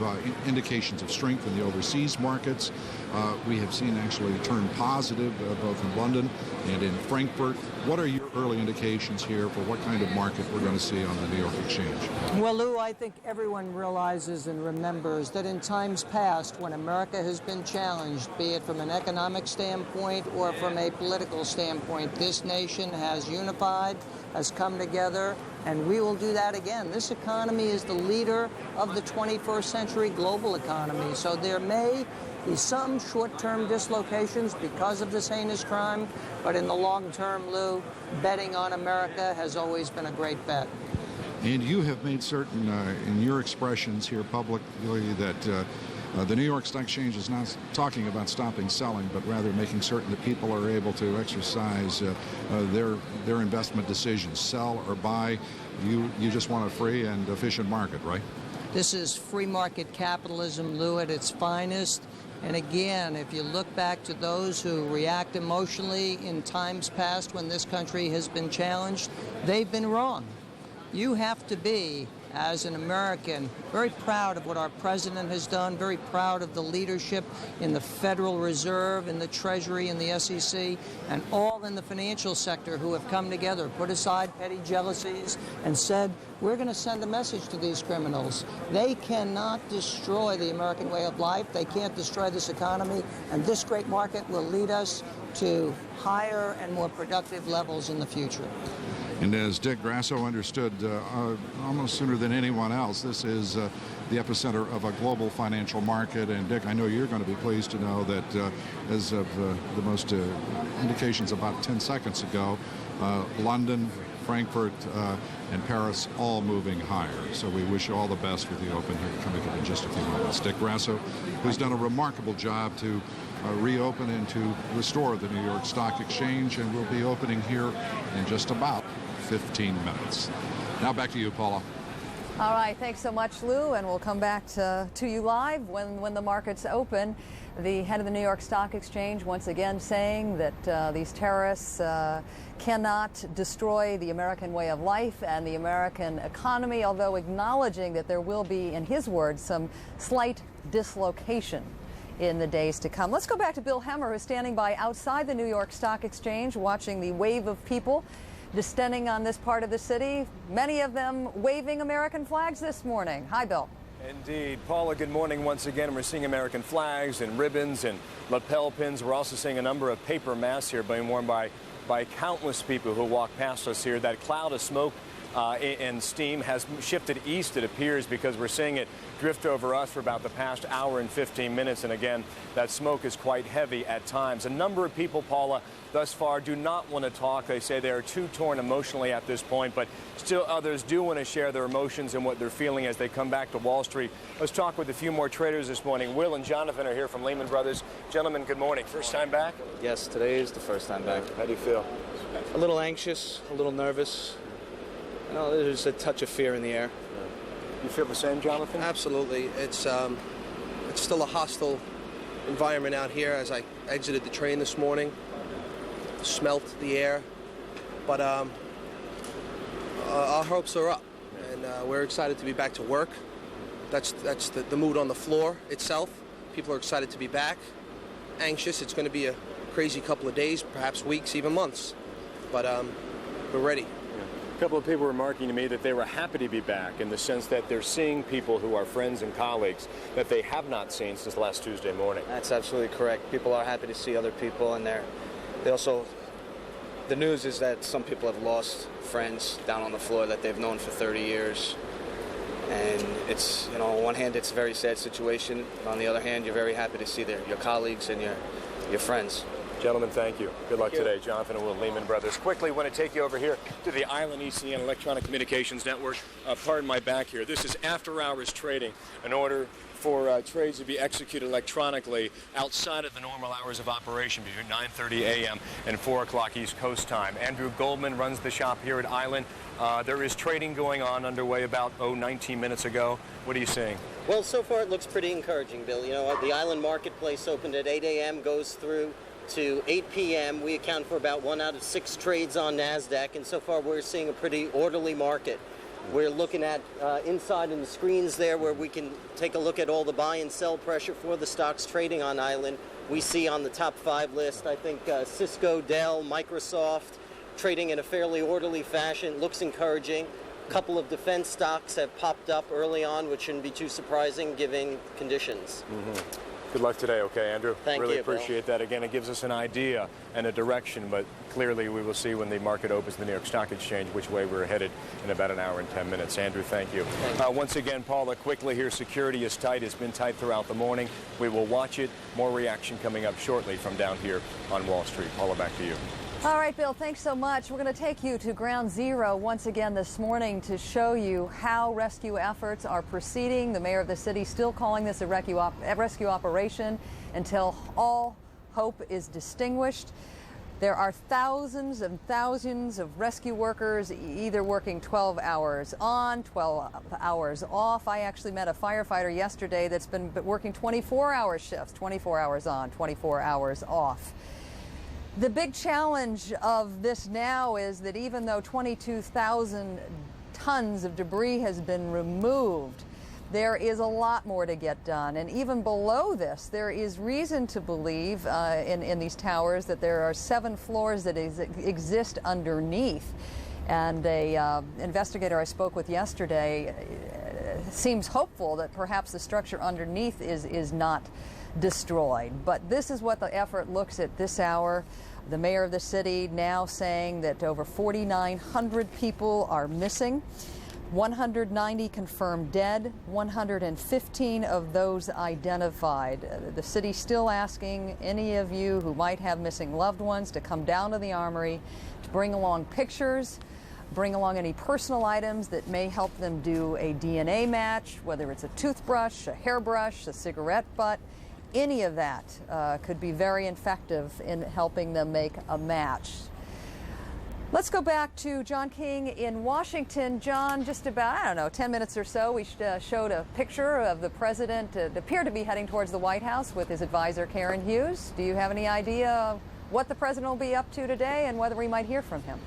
indications of strength in the overseas markets. We have seen actually turn positive both in London and in Frankfurt. What are your early indications here for what kind of market we're going to see on the New York Exchange? Well, Lou, I think everyone realizes and remembers that in times past, when America has been challenged, be it from an economic standpoint or from a political standpoint, this nation has unified, has come together, and we will do that again. This economy is the leader of the 21st century global economy, so there may be some short-term dislocations because of this heinous crime, but in the long term, Lou, betting on America has always been a great bet. And you have made certain in your expressions here publicly that the New York Stock Exchange is not talking about stopping selling, but rather making certain that people are able to exercise their investment decisions, sell or buy. You just want a free and efficient market, right? This is free market capitalism, Lou, at its finest. And again, if you look back to those who react emotionally in times past when this country has been challenged, they've been wrong. You have to be, as an American, very proud of what our president has done, very proud of the leadership in the Federal Reserve, in the Treasury, in the SEC, and all in the financial sector who have come together, put aside petty jealousies, and said, we're going to send a message to these criminals. They cannot destroy the American way of life. They can't destroy this economy, and this great market will lead us to higher and more productive levels in the future. And as Dick Grasso understood almost sooner than anyone else, this is the epicenter of a global financial market. And Dick, I know you're going to be pleased to know that as of the most indications about 10 seconds ago, London, Frankfurt, and Paris all moving higher. So we wish you all the best with the Open here coming up in just a few moments. Dick Grasso, who's done a remarkable job to reopen and to restore the New York Stock Exchange, and will be opening here in just about 15 minutes. Now back to you, Paula. All right, thanks so much, Lou, and we'll come back to you live when the markets open. The head of the New York Stock Exchange once again saying that these terrorists cannot destroy the American way of life and the American economy, although acknowledging that there will be, in his words, some slight dislocation in the days to come. Let's go back to Bill Hemmer, who's standing by outside the New York Stock Exchange, watching the wave of people descending on this part of the city, many of them waving American flags this morning. Hi, Bill. Indeed. Paula, good morning once again. We're seeing American flags and ribbons and lapel pins. We're also seeing a number of paper masks here being worn by countless people who walk past us here. That cloud of smoke and steam has shifted east, it appears, because we're seeing it drift over us for about the past hour and 15 minutes. And again, that smoke is quite heavy at times. A number of people, Paula, thus far do not want to talk. They say they are too torn emotionally at this point, but still others do want to share their emotions and what they're feeling as they come back to Wall Street. Let's talk with a few more traders this morning. Will and Jonathan are here from Lehman Brothers. Gentlemen, good morning. First time back? Yes, today is the first time back. How do you feel? A little anxious, a little nervous. You know, there's a touch of fear in the air. You feel the same, Jonathan? Absolutely. It's still a hostile environment out here. As I exited the train this morning, smelt the air, but our hopes are up, and we're excited to be back to work. That's the mood on the floor itself. People are excited to be back, anxious. It's going to be a crazy couple of days, perhaps weeks, even months, but we're ready. A couple of people were remarking to me that they were happy to be back in the sense that they're seeing people who are friends and colleagues that they have not seen since last Tuesday morning. That's absolutely correct. People are happy to see other people, and they also, the news is that some people have lost friends down on the floor that they've known for 30 years. And it's, you know, on one hand, it's a very sad situation. On the other hand, you're very happy to see your colleagues and your friends. Gentlemen, thank you. Good luck today. Jonathan and Will, Lehman Brothers. Quickly, want to take you over here to the Island ECN Electronic Communications Network. Pardon my back here. This is after-hours trading in order for trades to be executed electronically outside of the normal hours of operation between 9:30 a.m. and 4 o'clock East Coast time. Andrew Goldman runs the shop here at Island. There is trading going on underway about, 19 minutes ago. What are you seeing? Well, so far it looks pretty encouraging, Bill. You know, the Island marketplace opened at 8 a.m., goes through to 8 p.m. We account for about 1 out of 6 trades on NASDAQ, and so far we're seeing a pretty orderly market. We're looking at inside in the screens there where we can take a look at all the buy and sell pressure for the stocks trading on Island. We see on the top 5 list, I think Cisco, Dell, Microsoft trading in a fairly orderly fashion. Looks encouraging. A couple of defense stocks have popped up early on, which shouldn't be too surprising given conditions. Mm-hmm. Good luck today, okay, Andrew? Thank you, really appreciate that. Again, it gives us an idea and a direction, but clearly we will see when the market opens the New York Stock Exchange which way we're headed in about an hour and 10 minutes. Andrew, thank you. Once again, Paula, quickly here, security is tight. It's been tight throughout the morning. We will watch it. More reaction coming up shortly from down here on Wall Street. Paula, back to you. All right, Bill, thanks so much. We're going to take you to ground zero once again this morning to show you how rescue efforts are proceeding. The mayor of the city still calling this a rescue operation until all hope is extinguished. There are thousands and thousands of rescue workers either working 12 hours on, 12 hours off. I actually met a firefighter yesterday that's been working 24-hour shifts, 24 hours on, 24 hours off. The big challenge of this now is that even though 22,000 tons of debris has been removed, there is a lot more to get done. And even below this, there is reason to believe in these towers that there are 7 floors that exist underneath. And a investigator I spoke with yesterday seems hopeful that perhaps the structure underneath is not destroyed. But this is what the effort looks at this hour. The mayor of the city now saying that over 4,900 people are missing. 190 confirmed dead, 115 of those identified. The city still asking any of you who might have missing loved ones to come down to the Armory, to bring along pictures, bring along any personal items that may help them do a DNA match, whether it's a toothbrush, a hairbrush, a cigarette butt. Any of that could be very effective in helping them make a match. Let's go back to John King in Washington. John, just about, 10 minutes or so, we showed a picture of the president that appeared to be heading towards the White House with his advisor, Karen Hughes. Do you have any idea what the president will be up to today and whether we might hear from him?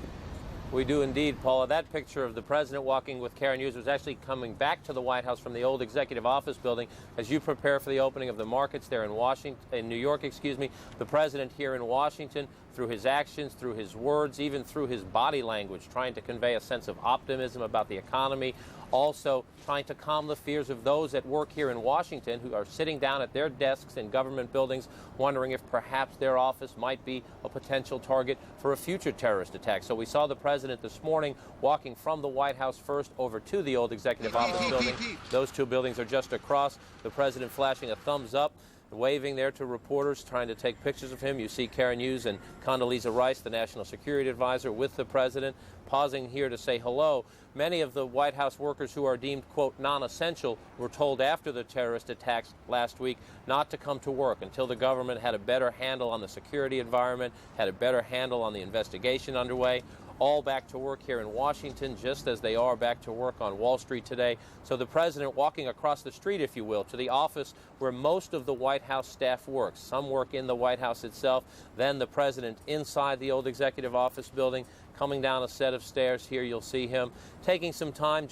We do indeed, Paula. That picture of the president walking with Karen Hughes was actually coming back to the White House from the old Executive Office building as you prepare for the opening of the markets there in New York, the president here in Washington, through his actions, through his words, even through his body language, trying to convey a sense of optimism about the economy, also trying to calm the fears of those at work here in Washington who are sitting down at their desks in government buildings wondering if perhaps their office might be a potential target for a future terrorist attack. So we saw the president this morning walking from the White House first over to the old Executive Office building. Those two buildings are just across. The president flashing a thumbs up, waving there to reporters, trying to take pictures of him. You see Karen Hughes and Condoleezza Rice, the National Security Advisor, with the president, pausing here to say hello. Many of the White House workers who are deemed, quote, non-essential were told after the terrorist attacks last week not to come to work until the government had a better handle on the security environment, had a better handle on the investigation underway. All back to work here in Washington, just as they are back to work on Wall Street today. So the president walking across the street, if you will, to the office where most of the White House staff works. Some work in the White House itself, then the president inside the old Executive Office building, coming down a set of stairs. Here you'll see him taking some time.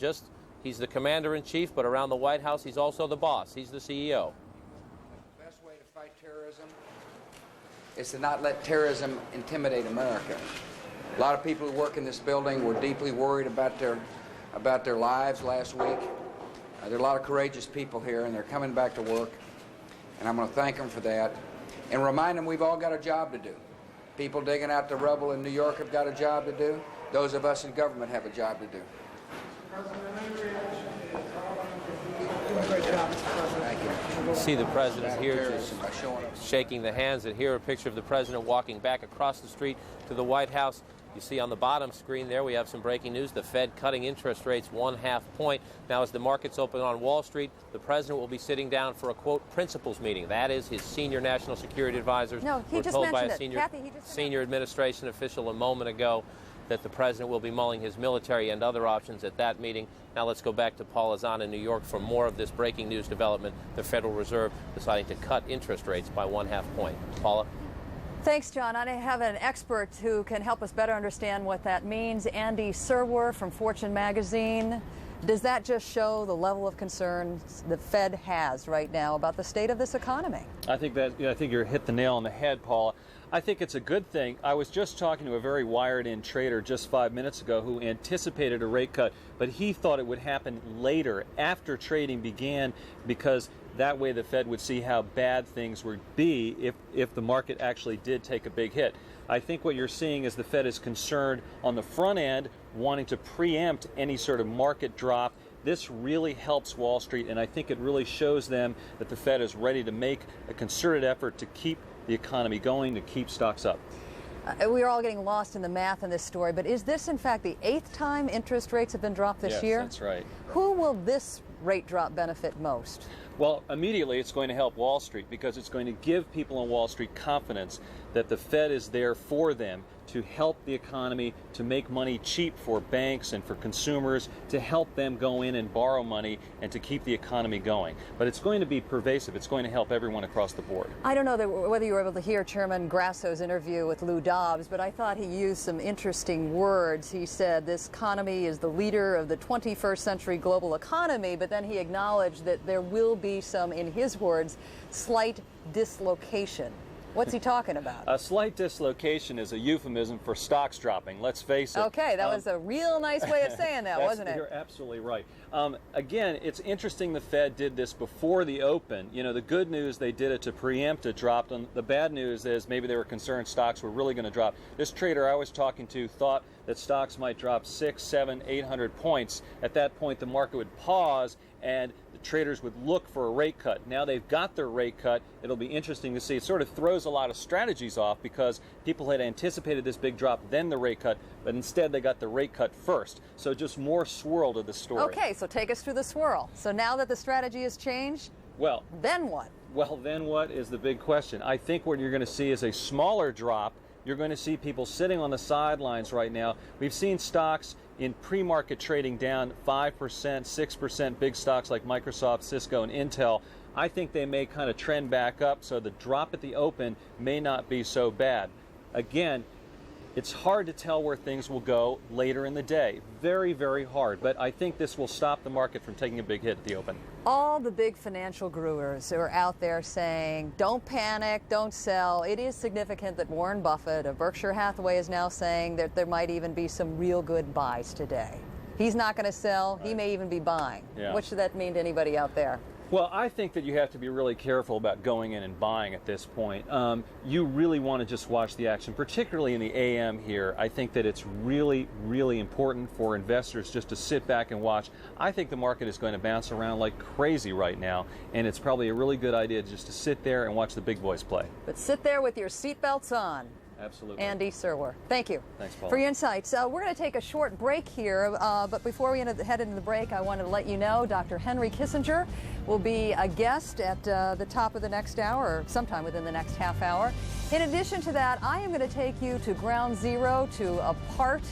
He's the commander-in-chief, but around the White House, he's also the boss. He's the CEO. The best way to fight terrorism is to not let terrorism intimidate America. A lot of people who work in this building were deeply worried about their lives last week. There are a lot of courageous people here, and they're coming back to work, and I'm going to thank them for that and remind them we've all got a job to do. People digging out the rubble in New York have got a job to do. Those of us in government have a job to do. Thank you. You see the president here just shaking the hands, and here a picture of the president walking back across the street to the White House. You see on the bottom screen there we have some breaking news. The Fed cutting interest rates 1/2 point. Now as the markets open on Wall Street, the president will be sitting down for a, quote, principals meeting. That is his senior national security advisors. No, he just told by mentioned a it. Kathy, he just senior administration official a moment ago that the president will be mulling his military and other options at that meeting. Now let's go back to Paula Zahn in New York for more of this breaking news development. The Federal Reserve deciding to cut interest rates by 1/2 point. Paula? Thanks, John. I have an expert who can help us better understand what that means. Andy Serwer from Fortune magazine. Does that just show the level of concern the Fed has right now about the state of this economy? I think you hit the nail on the head, Paula. I think it's a good thing. I was just talking to a very wired-in trader just 5 minutes ago who anticipated a rate cut, but he thought it would happen later, after trading began, because that way the Fed would see how bad things would be if the market actually did take a big hit. I think what you're seeing is the Fed is concerned on the front end, wanting to preempt any sort of market drop. This really helps Wall Street, and I think it really shows them that the Fed is ready to make a concerted effort to keep the economy going, to keep stocks up. We are all getting lost in the math in this story, but is this in fact the 8th time interest rates have been dropped this year? Yes, that's right. Who will this rate drop benefit most? Well, immediately it's going to help Wall Street because it's going to give people on Wall Street confidence that the Fed is there for them to help the economy, to make money cheap for banks and for consumers, to help them go in and borrow money and to keep the economy going. But it's going to be pervasive. It's going to help everyone across the board. I don't know whether you were able to hear Chairman Grasso's interview with Lou Dobbs, but I thought he used some interesting words. He said this economy is the leader of the 21st century global economy, but then he acknowledged that there will be some, in his words, slight dislocation. What's he talking about? A slight dislocation is a euphemism for stocks dropping, let's face it. Okay, that was a real nice way of saying that, wasn't it? You're absolutely right. Again, it's interesting the Fed did this before the open. You know, the good news, they did it to preempt a drop. And the bad news is maybe they were concerned stocks were really going to drop. This trader I was talking to thought that stocks might drop 600, 700, 800 points. At that point, the market would pause and the traders would look for a rate cut. Now they've got their rate cut. It'll be interesting to see. It sort of throws a lot of strategies off because people had anticipated this big drop, then the rate cut, but instead they got the rate cut first. So just more swirl to the story. Okay, so take us through the swirl. So now that the strategy has changed, well, then what? Well, then what is the big question? I think what you're going to see is a smaller drop. You're going to see people sitting on the sidelines right now. We've seen stocks in pre-market trading down 5%, 6%, big stocks like Microsoft, Cisco, and Intel. I think they may kind of trend back up, so the drop at the open may not be so bad. Again, it's hard to tell where things will go later in the day. Very, very hard. But I think this will stop the market from taking a big hit at the open. All the big financial gurus are out there saying, don't panic, don't sell. It is significant that Warren Buffett of Berkshire Hathaway is now saying that there might even be some real good buys today. He's not going to sell. Right. He may even be buying. Yeah. What should that mean to anybody out there? Well, I think that you have to be really careful about going in and buying at this point. You really want to just watch the action, particularly in the AM here. I think that it's really, really important for investors just to sit back and watch. I think the market is going to bounce around like crazy right now, and it's probably a really good idea just to sit there and watch the big boys play. But sit there with your seatbelts on. Absolutely. Andy Serwer, thank you. Thanks, Paul. For your insights. We're going to take a short break here, but before we head into the break, I wanted to let you know Dr. Henry Kissinger will be a guest at the top of the next hour, or sometime within the next half hour. In addition to that, I am going to take you to Ground Zero, to a part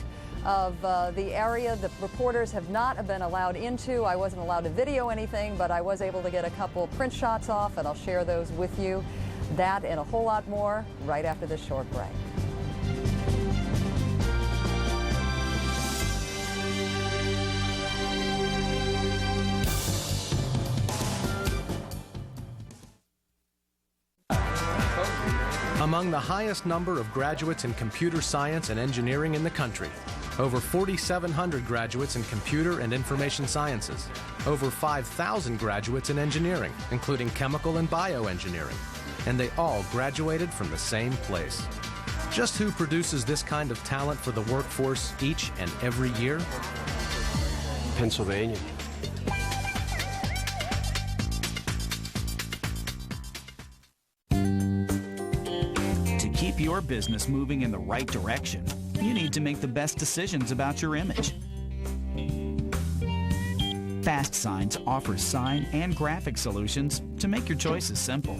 of the area the reporters have not been allowed into. I wasn't allowed to video anything, but I was able to get a couple print shots off, and I'll share those with you. That and a whole lot more right after this short break. Among the highest number of graduates in computer science and engineering in the country. Over 4,700 graduates in computer and information sciences. Over 5,000 graduates in engineering, including chemical and bioengineering. And they all graduated from the same place. Just who produces this kind of talent for the workforce each and every year? Pennsylvania. To keep your business moving in the right direction, you need to make the best decisions about your image. Fast Signs offers sign and graphic solutions to make your choices simple.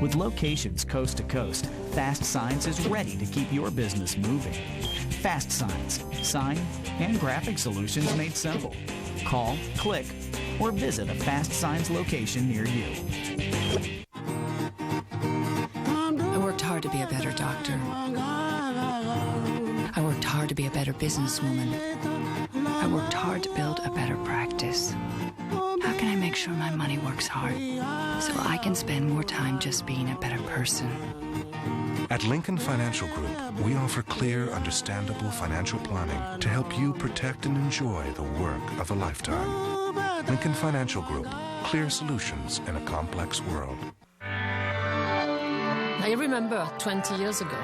With locations coast to coast, Fast Signs is ready to keep your business moving. Fast Signs, sign and graphic solutions made simple. Call, click, or visit a Fast Signs location near you. I worked hard to be a better doctor. I worked hard to be a better businesswoman. I worked hard to build a better practice. How can I make sure my money works hard so I can spend more time just being a better person? At Lincoln Financial Group, we offer clear, understandable financial planning to help you protect and enjoy the work of a lifetime. Lincoln Financial Group, clear solutions in a complex world. I remember 20 years ago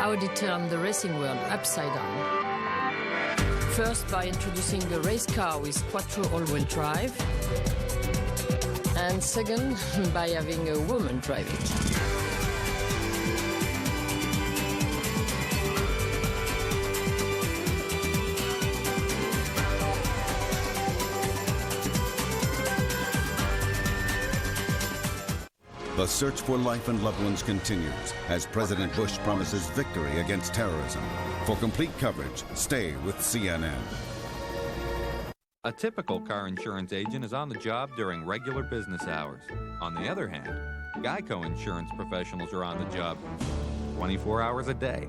how they turned the racing world upside down. First by introducing a race car with quattro all-wheel drive, and second by having a woman drive it. The search for life and loved ones continues as President Bush promises victory against terrorism. For complete coverage, stay with CNN. A typical car insurance agent is on the job during regular business hours. On the other hand, Geico insurance professionals are on the job 24 hours a day.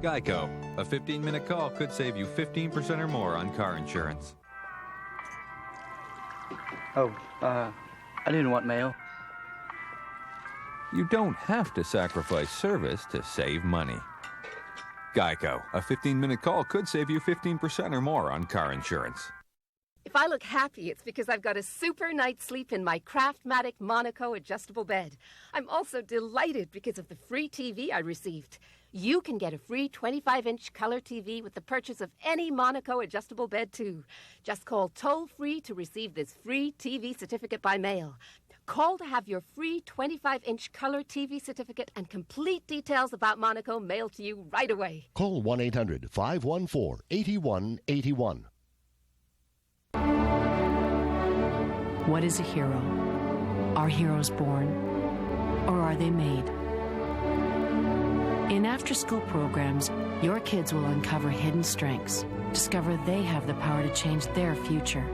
Geico, a 15-minute call could save you 15% or more on car insurance. Oh, I didn't want mail. You don't have to sacrifice service to save money. Geico, a 15-minute call could save you 15% or more on car insurance. If I look happy, it's because I've got a super night's sleep in my Craftmatic Monaco adjustable bed. I'm also delighted because of the free TV I received. You can get a free 25-inch color TV with the purchase of any Monaco adjustable bed, too. Just call toll-free to receive this free TV certificate by mail. Call to have your free 25-inch color TV certificate and complete details about Monaco mailed to you right away. Call 1-800-514-8181. What is a hero? Are heroes born, or are they made? In after-school programs, your kids will uncover hidden strengths, discover they have the power to change their future,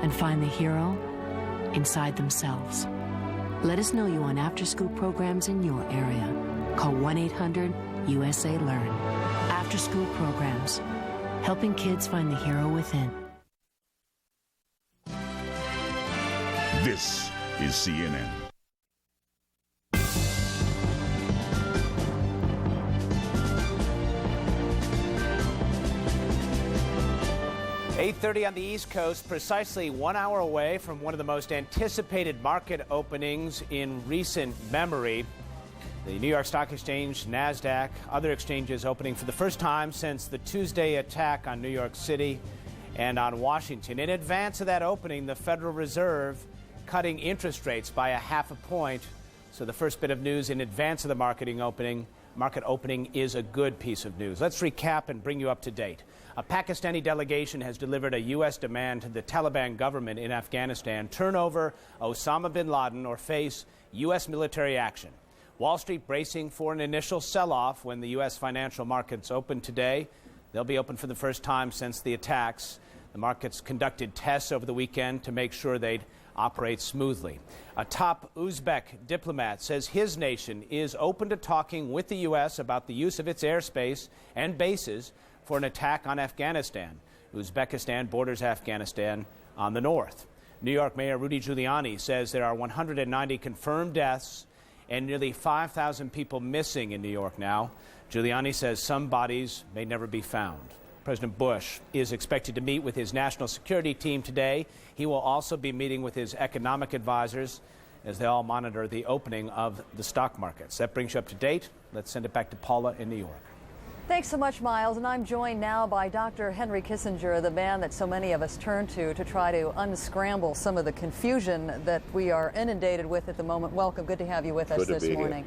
and find the hero inside themselves. Let us know you on after-school programs in your area. Call 1-800-USA-LEARN. After-school programs, helping kids find the hero within. This is CNN. .30 on the East Coast, precisely 1 hour away from one of the most anticipated market openings in recent memory. The New York Stock Exchange, NASDAQ, other exchanges opening for the first time since the Tuesday attack on New York City and on Washington. In advance of that opening, the Federal Reserve cutting interest rates by 0.5 point. So the first bit of news in advance of the market opening is a good piece of news. Let's recap and bring you up to date. A Pakistani delegation has delivered a U.S. demand to the Taliban government in Afghanistan: turn over Osama bin Laden or face U.S. military action. Wall Street bracing for an initial sell-off when the U.S. financial markets open today. They'll be open for the first time since the attacks. The markets conducted tests over the weekend to make sure they'd operate smoothly. A top Uzbek diplomat says his nation is open to talking with the U.S. about the use of its airspace and bases for an attack on Afghanistan. Uzbekistan borders Afghanistan on the north. New York Mayor Rudy Giuliani says there are 190 confirmed deaths and nearly 5,000 people missing in New York now. Giuliani says some bodies may never be found. President Bush is expected to meet with his national security team today. He will also be meeting with his economic advisors as they all monitor the opening of the stock markets. That brings you up to date. Let's send it back to Paula in New York. Thanks so much, Miles. And I'm joined now by Dr. Henry Kissinger, the man that so many of us turn to try to unscramble some of the confusion that we are inundated with at the moment. Welcome. Good to have you with us this morning.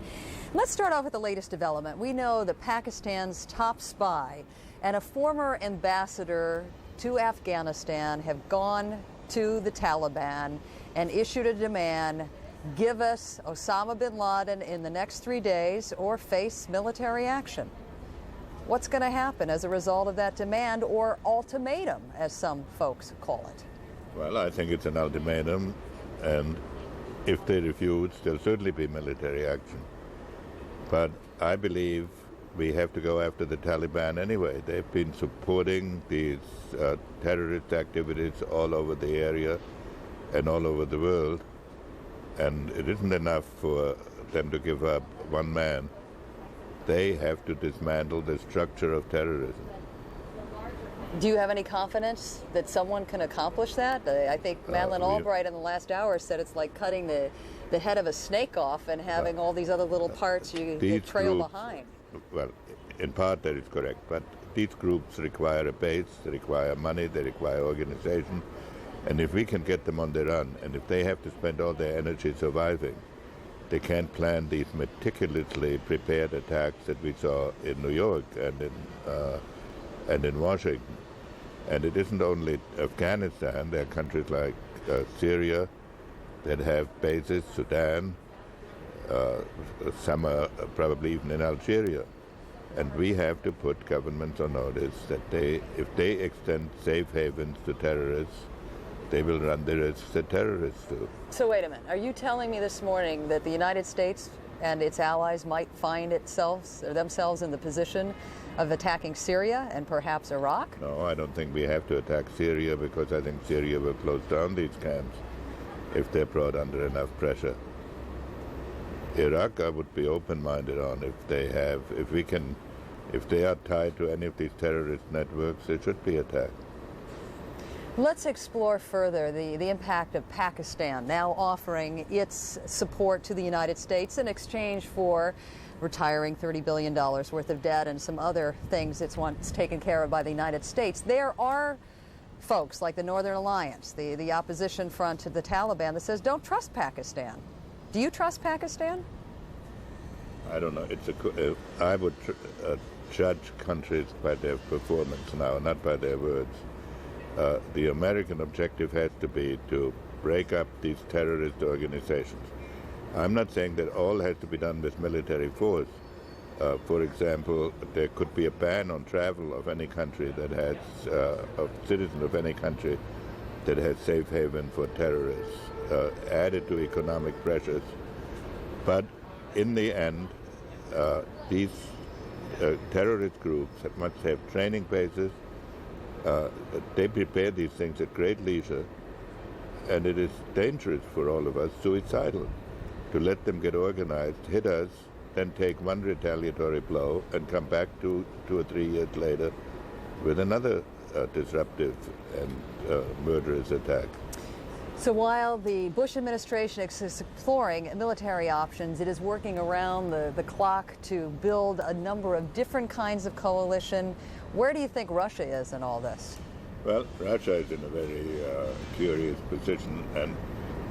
Let's start off with the latest development. We know that Pakistan's top spy and a former ambassador to Afghanistan have gone to the Taliban and issued a demand: give us Osama bin Laden in the next 3 days or face military action. What's going to happen as a result of that demand, or ultimatum, as some folks call it? Well, I think it's an ultimatum, and if they refuse, there'll certainly be military action. But I believe we have to go after the Taliban anyway. They've been supporting these terrorist activities all over the area and all over the world, and it isn't enough for them to give up one man. They have to dismantle the structure of terrorism. Do you have any confidence that someone can accomplish that? I think Madeleine Albright in the last hour said it's like cutting the head of a snake off and having all these other little parts you trail behind. Well, in part that is correct, but these groups require a base, they require money, they require organization, and if we can get them on the run, and if they have to spend all their energy surviving, they can't plan these meticulously prepared attacks that we saw in New York and in Washington. And it isn't only Afghanistan. There are countries like Syria that have bases, Sudan, some are probably even in Algeria. And we have to put governments on notice that if they extend safe havens to terrorists, they will run the risks that terrorists do. So wait a minute. Are you telling me this morning that the United States and its allies might find themselves in the position of attacking Syria and perhaps Iraq? No, I don't think we have to attack Syria, because I think Syria will close down these camps if they're brought under enough pressure. Iraq, I would be open-minded on if they are tied to any of these terrorist networks, they should be attacked. Let's explore further the impact of Pakistan now offering its support to the United States in exchange for retiring $30 billion worth of debt and some other things it's once taken care of by the United States. There are folks like the Northern Alliance, the opposition front to the Taliban, that says don't trust Pakistan. Do you trust Pakistan? I don't know. I would judge countries by their performance now, not by their words. The American objective has to be to break up these terrorist organizations. I'm not saying that all has to be done with military force. For example, there could be a ban on travel of any country that has, of citizens of any country that has safe haven for terrorists, added to economic pressures. But in the end, these terrorist groups must have training bases. They prepare these things at great leisure, and it is dangerous for all of us, suicidal, to let them get organized, hit us, then take one retaliatory blow and come back 2 or 3 years later with another disruptive and murderous attack. So while the Bush administration is exploring military options, it is working around the clock to build a number of different kinds of coalition. Where do you think Russia is in all this? Well, Russia is in a very curious position, and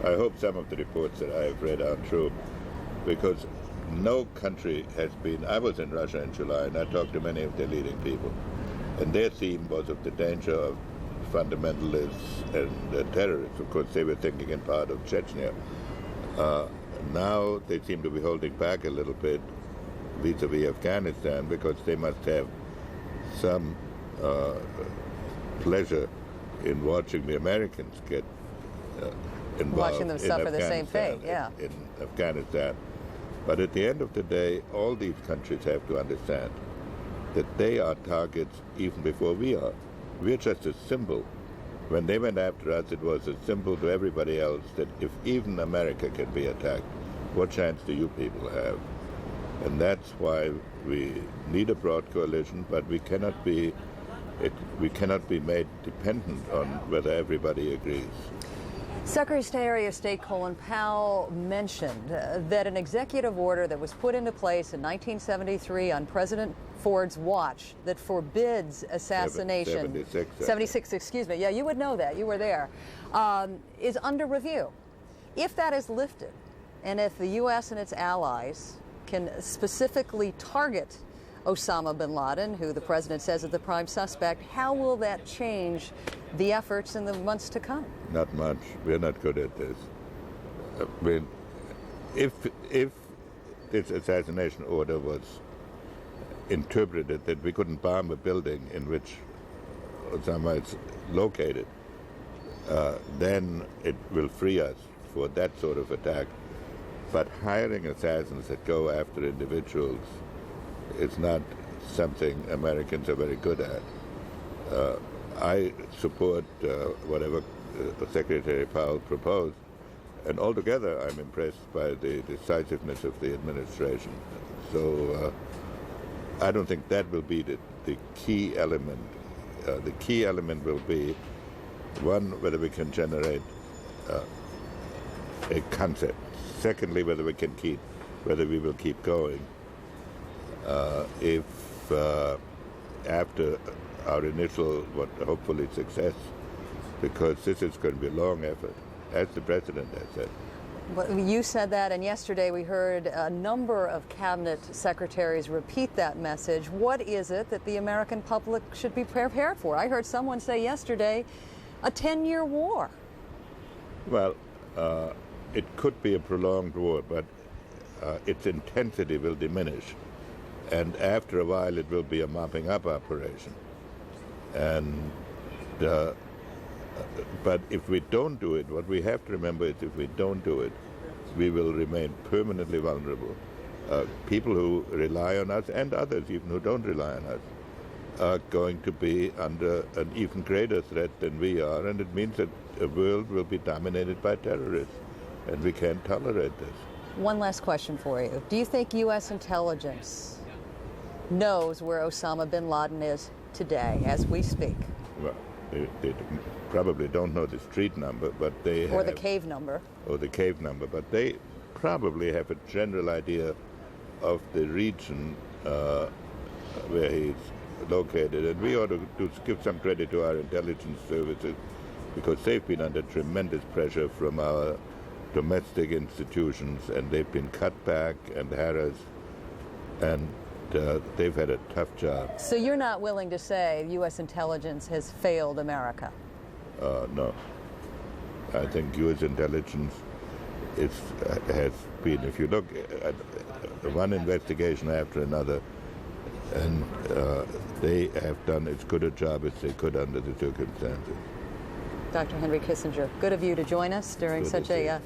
I hope some of the reports that I have read are true, because no country has been... I was in Russia in July, and I talked to many of their leading people, and their theme was of the danger of fundamentalists and terrorists. Of course, they were thinking in part of Chechnya. Now they seem to be holding back a little bit vis-a-vis Afghanistan, because they must have some pleasure in watching the Americans get involved. Watching them suffer the same fate, yeah. In Afghanistan. But at the end of the day, all these countries have to understand that they are targets even before we are. We're just a symbol. When they went after us, it was a symbol to everybody else that if even America can be attacked, what chance do you people have? And that's why we need a broad coalition, but we cannot be made dependent on whether everybody agrees. Secretary of State Colin Powell mentioned that an executive order that was put into place in 1973 on President Ford's watch that forbids assassination, 76, excuse me, yeah, you would know that, you were there, is under review. If that is lifted, and if the U.S. and its allies can specifically target Osama bin Laden, who the president says is the prime suspect, how will that change the efforts in the months to come? Not much. We're not good at this. If this assassination order was interpreted that we couldn't bomb a building in which Osama is located, then it will free us for that sort of attack. But hiring assassins that go after individuals is not something Americans are very good at. I support whatever Secretary Powell proposed, and altogether I'm impressed by the decisiveness of the administration. So I don't think that will be the key element. The key element will be, one, whether we can generate a concept. Secondly, whether we will keep going. If after our initial, hopefully success, because this is going to be a long effort, as the president has said. Well, you said that, and yesterday we heard a number of cabinet secretaries repeat that message. What is it that the American public should be prepared for? I heard someone say yesterday, a 10-year war. Well, it could be a prolonged war, but its intensity will diminish. And after a while, it will be a mopping up operation. And but if we don't do it, what we have to remember is if we don't do it, we will remain permanently vulnerable. People who rely on us, and others even who don't rely on us, are going to be under an even greater threat than we are, and it means that the world will be dominated by terrorists, and we can't tolerate this. One last question for you. Do you think U.S. intelligence knows where Osama bin Laden is today, as we speak? Well, they probably don't know the street number, but they have... Or the cave number. Or the cave number, but they probably have a general idea of the region where he's located. And we ought to give some credit to our intelligence services, because they've been under tremendous pressure from our domestic institutions, and they've been cut back and harassed, and they've had a tough job. So you're not willing to say U.S. intelligence has failed America? No. I think U.S. intelligence has been, if you look at one investigation after another, and they have done as good a job as they could under the circumstances. Dr. Henry Kissinger, good of you to join us during such a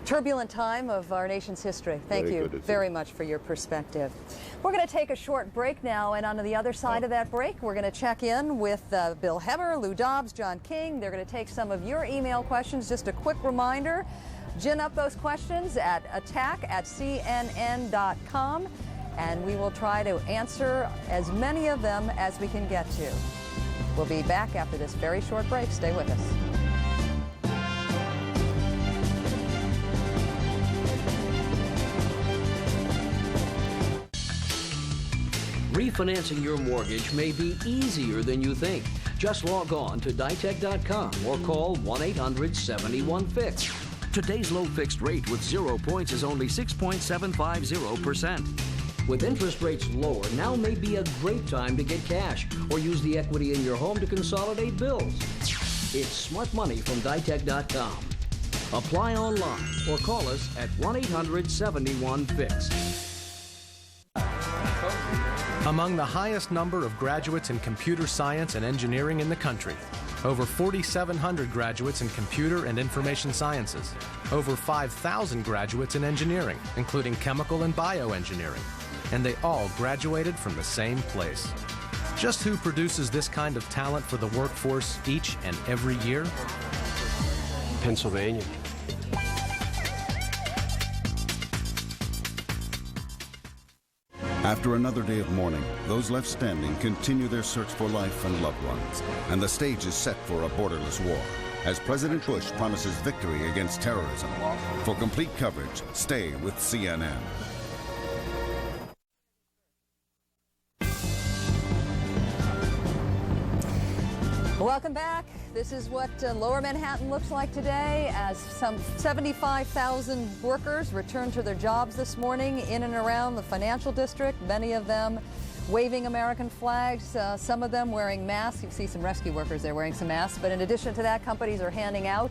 turbulent time of our nation's history. Thank you very much for your perspective. We're going to take a short break now, and on the other side of that break, we're going to check in with Bill Hemmer, Lou Dobbs, John King. They're going to take some of your email questions. Just a quick reminder, gin up those questions at attack@cnn.com, and we will try to answer as many of them as we can get to. We'll be back after this very short break. Stay with us. Refinancing your mortgage may be easier than you think. Just log on to ditech.com or call 1-800-71-FIX. Today's low fixed rate with 0 points is only 6.750%. With interest rates lower, now may be a great time to get cash or use the equity in your home to consolidate bills. It's smart money from ditech.com. Apply online or call us at 1-800-71-FIX. Among the highest number of graduates in computer science and engineering in the country, over 4,700 graduates in computer and information sciences, over 5,000 graduates in engineering, including chemical and bioengineering, and they all graduated from the same place. Just who produces this kind of talent for the workforce each and every year? Pennsylvania. After another day of mourning, those left standing continue their search for life and loved ones. And the stage is set for a borderless war, as President Bush promises victory against terrorism. For complete coverage, stay with CNN. Welcome back. This is what Lower Manhattan looks like today, as some 75,000 workers returned to their jobs this morning in and around the financial district, many of them waving American flags, some of them wearing masks. You see some rescue workers there wearing some masks, but in addition to that, companies are handing out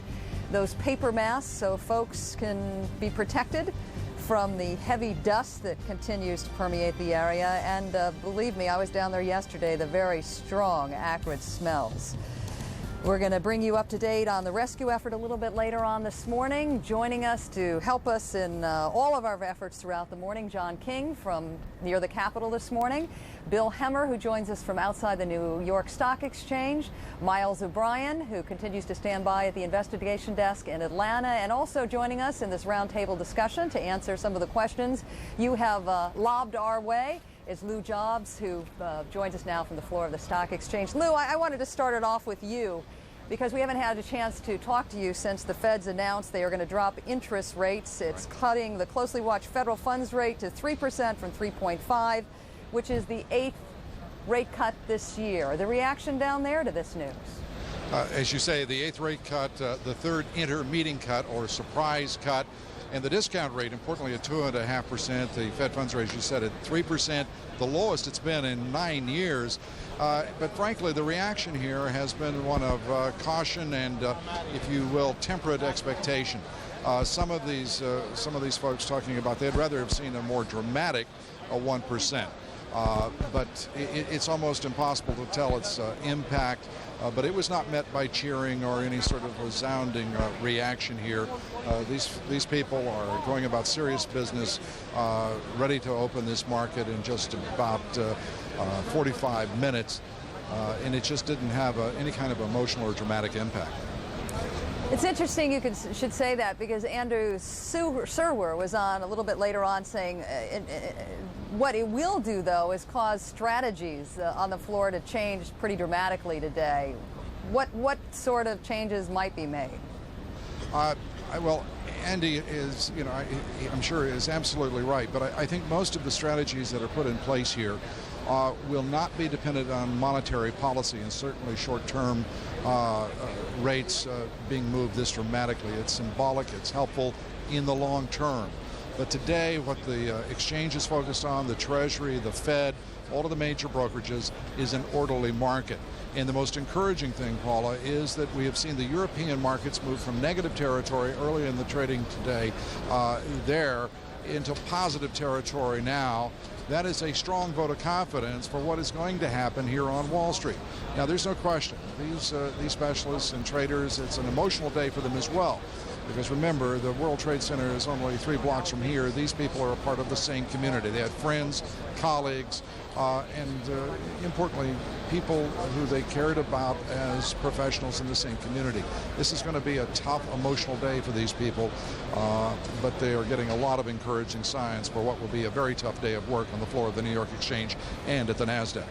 those paper masks so folks can be protected from the heavy dust that continues to permeate the area. And believe me, I was down there yesterday, the very strong, acrid smells. We're going to bring you up to date on the rescue effort a little bit later on this morning. Joining us to help us in all of our efforts throughout the morning, John King from near the Capitol this morning, Bill Hemmer, who joins us from outside the New York Stock Exchange, Miles O'Brien, who continues to stand by at the investigation desk in Atlanta, and also joining us in this roundtable discussion to answer some of the questions you have lobbed our way is Lou Dobbs, who joins us now from the floor of the Stock Exchange. Lou, I wanted to start it off with you, because we haven't had a chance to talk to you since the Feds announced they are going to drop interest rates. It's cutting the closely watched federal funds rate to 3% from 3.5%, which is the 8th rate cut this year. The reaction down there to this news? As you say, the 8th rate cut, the third intermeeting cut or surprise cut, and the discount rate, importantly, at 2.5%. The Fed funds rate, as you said, at 3%, the lowest it's been in 9 years. But frankly, the reaction here has been one of caution and, if you will, temperate expectation. Some of these folks talking about they'd rather have seen a more dramatic 1%. But it's almost impossible to tell its impact. But it was not met by cheering or any sort of resounding reaction here. These people are going about serious business, ready to open this market in just about 45 minutes, and it just didn't have any kind of emotional or dramatic impact. It's interesting you should say that, because Andrew Serwer was on a little bit later on saying what it will do, though, is cause strategies on the floor to change pretty dramatically today. What sort of changes might be made? Well, Andy is, I'm sure is absolutely right, but I think most of the strategies that are put in place here will not be dependent on monetary policy, and certainly short-term rates being moved this dramatically. It's symbolic, it's helpful in the long term. But today, what the exchange is focused on, the Treasury, the Fed, all of the major brokerages, is an orderly market. And the most encouraging thing, Paula, is that we have seen the European markets move from negative territory early in the trading today there into positive territory now. That is a strong vote of confidence for what is going to happen here on Wall Street. Now, there's no question. These specialists and traders, it's an emotional day for them as well. Because remember, the World Trade Center is only 3 blocks from here. These people are a part of the same community. They had friends, colleagues, and importantly, people who they cared about as professionals in the same community. This is going to be a tough, emotional day for these people, but they are getting a lot of encouraging signs for what will be a very tough day of work on the floor of the New York Exchange and at the NASDAQ.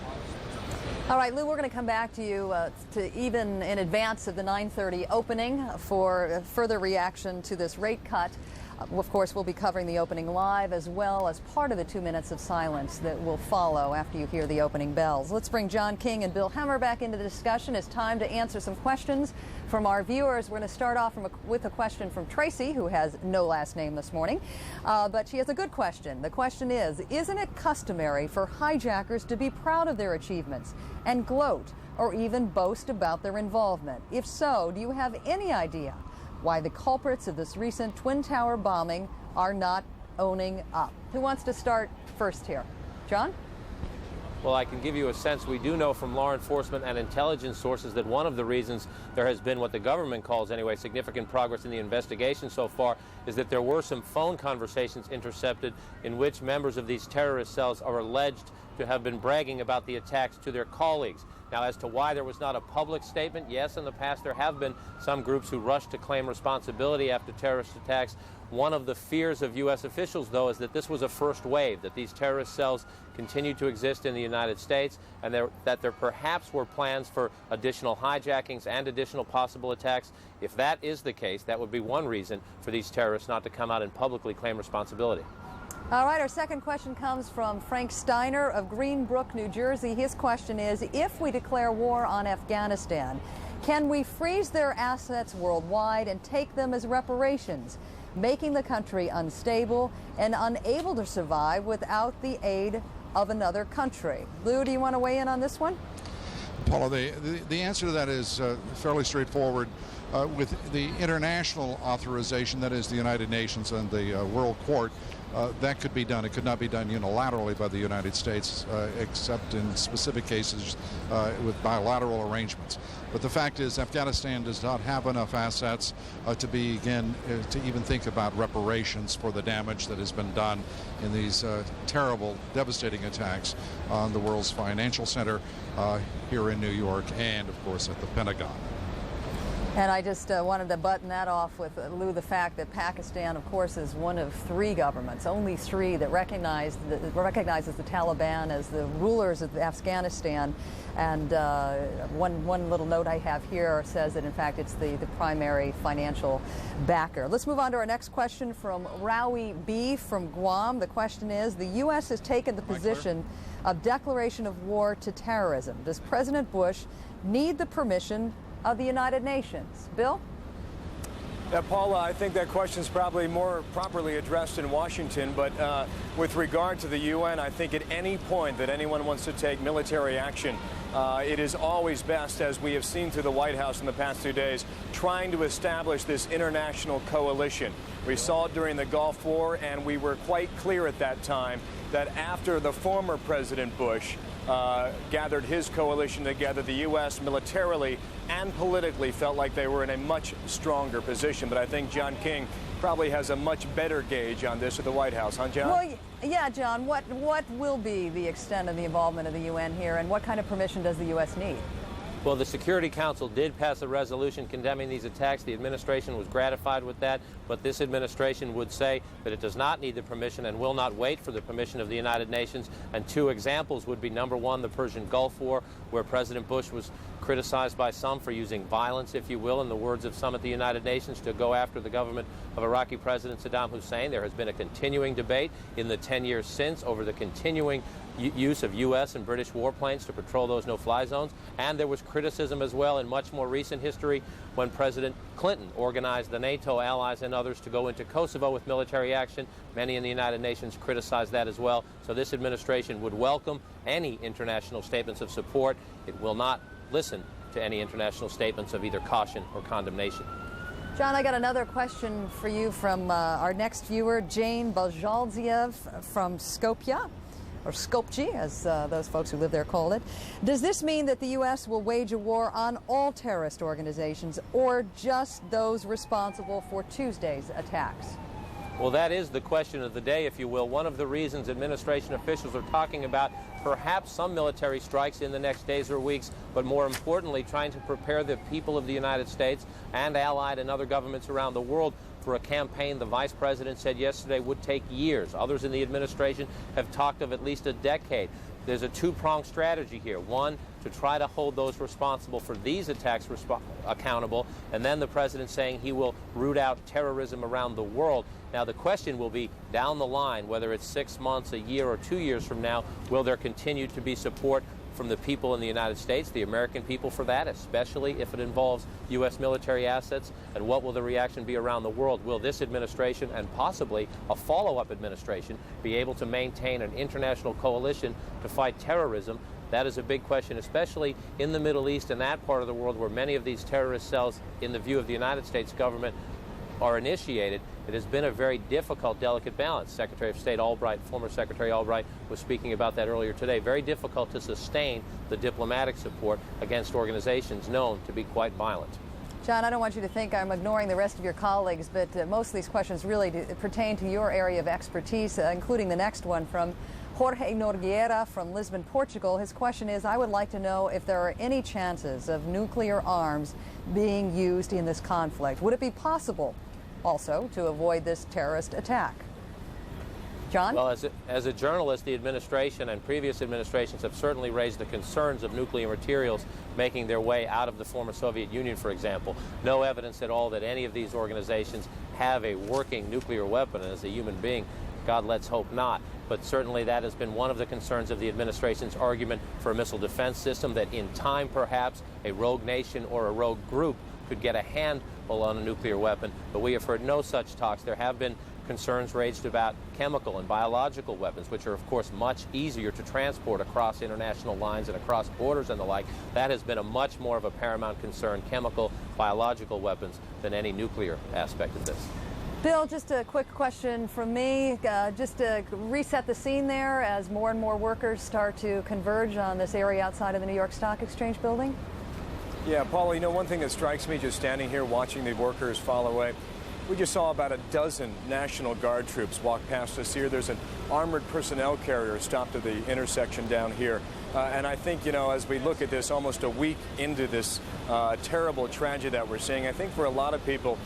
All right, Lou, we're going to come back to you to even in advance of the 9:30 opening for further reaction to this rate cut. Of course, we'll be covering the opening live as well as part of the 2 minutes of silence that will follow after you hear the opening bells. Let's bring John King and Bill Hemmer back into the discussion. It's time to answer some questions from our viewers. We're going to start off with a question from Tracy, who has no last name this morning, but she has a good question. The question is, isn't it customary for hijackers to be proud of their achievements and gloat or even boast about their involvement? If so, do you have any idea why the culprits of this recent Twin Tower bombing are not owning up? Who wants to start first here? John? Well, I can give you a sense. We do know from law enforcement and intelligence sources that one of the reasons there has been what the government calls, anyway, significant progress in the investigation so far is that there were some phone conversations intercepted in which members of these terrorist cells are alleged to have been bragging about the attacks to their colleagues. Now, as to why there was not a public statement, yes, in the past there have been some groups who rushed to claim responsibility after terrorist attacks. One of the fears of U.S. officials, though, is that this was a first wave, that these terrorist cells continue to exist in the United States, and that there perhaps were plans for additional hijackings and additional possible attacks. If that is the case, that would be one reason for these terrorists not to come out and publicly claim responsibility. All right, our second question comes from Frank Steiner of Greenbrook, New Jersey. His question is, if we declare war on Afghanistan, can we freeze their assets worldwide and take them as reparations, making the country unstable and unable to survive without the aid of another country? Lou, do you want to weigh in on this one? Paula, the answer to that is fairly straightforward. With the international authorization, that is the United Nations and the World Court, that could be done. It could not be done unilaterally by the United States, except in specific cases with bilateral arrangements. But the fact is, Afghanistan does not have enough assets to even think about reparations for the damage that has been done in these terrible, devastating attacks on the world's financial center here in New York and, of course, at the Pentagon. And I just wanted to button that off with, Lou, the fact that Pakistan, of course, is one of 3 governments, only 3, that recognizes the Taliban as the rulers of Afghanistan. And one little note I have here says that, in fact, it's the primary financial backer. Let's move on to our next question from Rowie B. from Guam. The question is, the U.S. has taken the position of declaration of war to terrorism. Does President Bush need the permission of the United Nations? Bill? Paula, I think that question is probably more properly addressed in Washington, but with regard to the UN, I think at any point that anyone wants to take military action, it is always best, as we have seen through the White House in the past 2 days, trying to establish this international coalition. We saw it during the Gulf War, and we were quite clear at that time that after the former President Bush gathered his coalition together, the U.S. militarily and politically felt like they were in a much stronger position. But I think John King probably has a much better gauge on this at the White House, huh, John? Well, yeah, John, what will be the extent of the involvement of the UN here, and what kind of permission does the U.S. need? Well, the Security Council did pass a resolution condemning these attacks. The administration was gratified with that, but this administration would say that it does not need the permission and will not wait for the permission of the United Nations. And two examples would be, number one, the Persian Gulf War, where President Bush was criticized by some for using violence, if you will, in the words of some at the United Nations, to go after the government of Iraqi President Saddam Hussein. There has been a continuing debate in the 10 years since over the continuing use of U.S. and British warplanes to patrol those no-fly zones. And there was criticism as well in much more recent history when President Clinton organized the NATO allies and others to go into Kosovo with military action. Many in the United Nations criticized that as well. So this administration would welcome any international statements of support. It will not listen to any international statements of either caution or condemnation. John, I got another question for you from our next viewer, Jane Bajaldiev from Skopje, or Skopje, as those folks who live there call it. Does this mean that the U.S. will wage a war on all terrorist organizations, or just those responsible for Tuesday's attacks? Well, that is the question of the day, if you will. One of the reasons administration officials are talking about perhaps some military strikes in the next days or weeks, but more importantly, trying to prepare the people of the United States and allied and other governments around the world for a campaign the vice president said yesterday would take years. Others in the administration have talked of at least a decade. There's a two-pronged strategy here. One, to try to hold those responsible for these attacks accountable, and then the president saying he will root out terrorism around the world. Now, the question will be down the line, whether it's 6 months, a year, or 2 years from now, will there continue to be support from the people in the United States, the American people, for that, especially if it involves U.S. military assets? And what will the reaction be around the world? Will this administration and possibly a follow-up administration be able to maintain an international coalition to fight terrorism? That is a big question, especially in the Middle East and that part of the world where many of these terrorist cells, in the view of the United States government, are initiated. It has been a very difficult, delicate balance. Secretary of State Albright, former Secretary Albright, was speaking about that earlier today. Very difficult to sustain the diplomatic support against organizations known to be quite violent. John, I don't want you to think I'm ignoring the rest of your colleagues, but most of these questions really pertain to your area of expertise, including the next one from Jorge Nogueira from Lisbon, Portugal. His question is, I would like to know if there are any chances of nuclear arms being used in this conflict. Would it be possible also to avoid this terrorist attack? John? Well, as a journalist, the administration and previous administrations have certainly raised the concerns of nuclear materials making their way out of the former Soviet Union, for example. No evidence at all that any of these organizations have a working nuclear weapon. And as a human being, God, let's hope not. But certainly that has been one of the concerns of the administration's argument for a missile defense system, that in time perhaps a rogue nation or a rogue group could get a handle on a nuclear weapon. But we have heard no such talks. There have been concerns raised about chemical and biological weapons, which are, of course, much easier to transport across international lines and across borders and the like. That has been a much more of a paramount concern, chemical, biological weapons, than any nuclear aspect of this. Bill, just a quick question from me, just to reset the scene there as more and more workers start to converge on this area outside of the New York Stock Exchange building. Yeah, Paula, you know, one thing that strikes me just standing here watching the workers file away, we just saw about a dozen National Guard troops walk past us here. There's an armored personnel carrier stopped at the intersection down here. And I think, you know, as we look at this almost a week into this terrible tragedy that we're seeing, I think for a lot of people,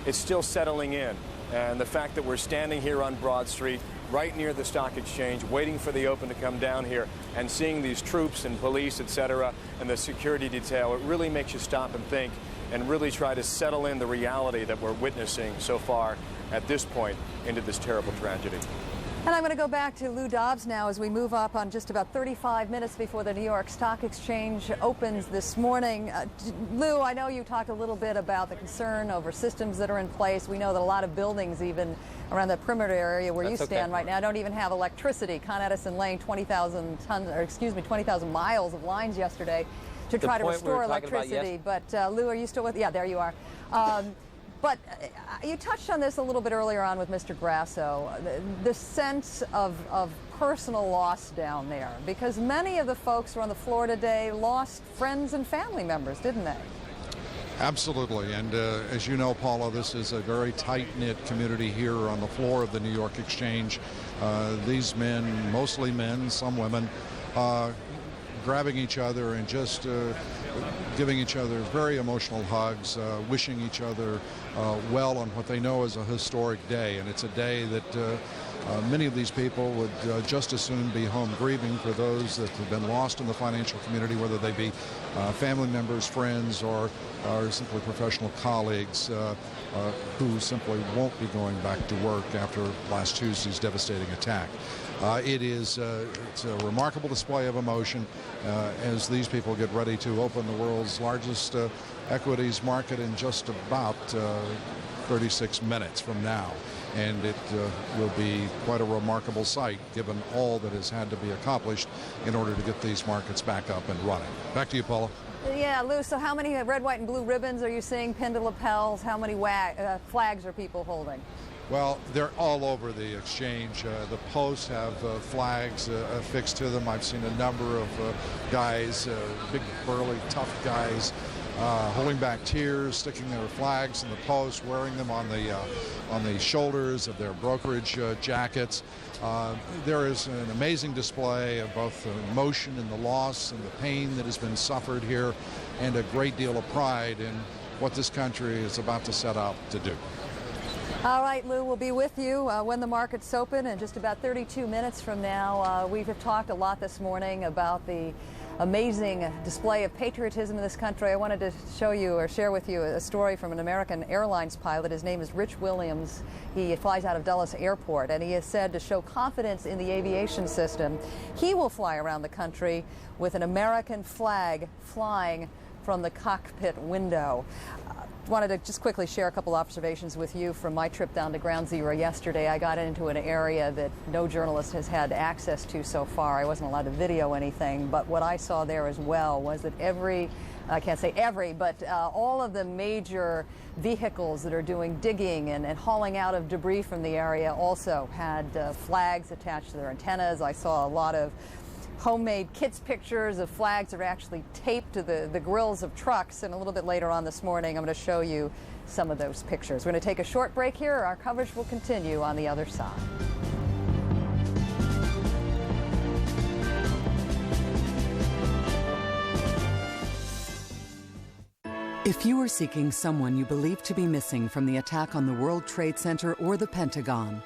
it's still settling in. And the fact that we're standing here on Broad Street, right near the stock exchange, waiting for the open to come down here, and seeing these troops and police, etc., and the security detail, it really makes you stop and think and really try to settle in the reality that we're witnessing so far at this point into this terrible tragedy. And I'm going to go back to Lou Dobbs now as we move up on just about 35 minutes before the New York Stock Exchange opens this morning. Lou, I know you talked a little bit about the concern over systems that are in place. We know that a lot of buildings, even around the perimeter area where you stand right now, don't even have electricity. Con Edison laying 20,000 miles of lines yesterday to try to restore electricity. But Lou, are you still with? Yeah, there you are. But you touched on this a little bit earlier on with Mr. Grasso, the sense of personal loss down there, because many of the folks who are on the floor today lost friends and family members, didn't they? Absolutely, and as you know, Paula, this is a very tight-knit community here on the floor of the New York Exchange. These men, mostly men, some women, grabbing each other and just giving each other very emotional hugs, wishing each other well on what they know is a historic day. And it's a day that many of these people would just as soon be home grieving for those that have been lost in the financial community, whether they be family members, friends, or simply professional colleagues who simply won't be going back to work after last Tuesday's devastating attack. It's a remarkable display of emotion as these people get ready to open the world's largest equities market in just about 36 minutes from now. And it will be quite a remarkable sight given all that has had to be accomplished in order to get these markets back up and running. Back to you, Paula. Yeah, Lou, so how many red, white, and blue ribbons are you seeing pinned to lapels? How many flags are people holding? Well, they're all over the exchange. The posts have flags affixed to them. I've seen a number of guys, big, burly, tough guys, holding back tears, sticking their flags in the posts, wearing them on the shoulders of their brokerage jackets. There is an amazing display of both the emotion and the loss and the pain that has been suffered here, and a great deal of pride in what this country is about to set out to do. All right, Lou, we'll be with you when the markets open in just about 32 minutes from now. We have talked a lot this morning about the amazing display of patriotism in this country. I wanted to show you or share with you a story from an American Airlines pilot. His name is Rich Williams. He flies out of Dulles Airport, and he has said to show confidence in the aviation system, he will fly around the country with an American flag flying from the cockpit window. Wanted to just quickly share a couple observations with you from my trip down to Ground Zero yesterday. I got into an area that no journalist has had access to so far. I wasn't allowed to video anything, but what I saw there as well was that I can't say every, but all of the major vehicles that are doing digging and hauling out of debris from the area also had flags attached to their antennas. I saw a lot of homemade kids' pictures of flags that are actually taped to the grills of trucks, and a little bit later on this morning I'm going to show you some of those pictures. We're going to take a short break here. Our coverage will continue on the other side. If you are seeking someone you believe to be missing from the attack on the World Trade Center or the Pentagon,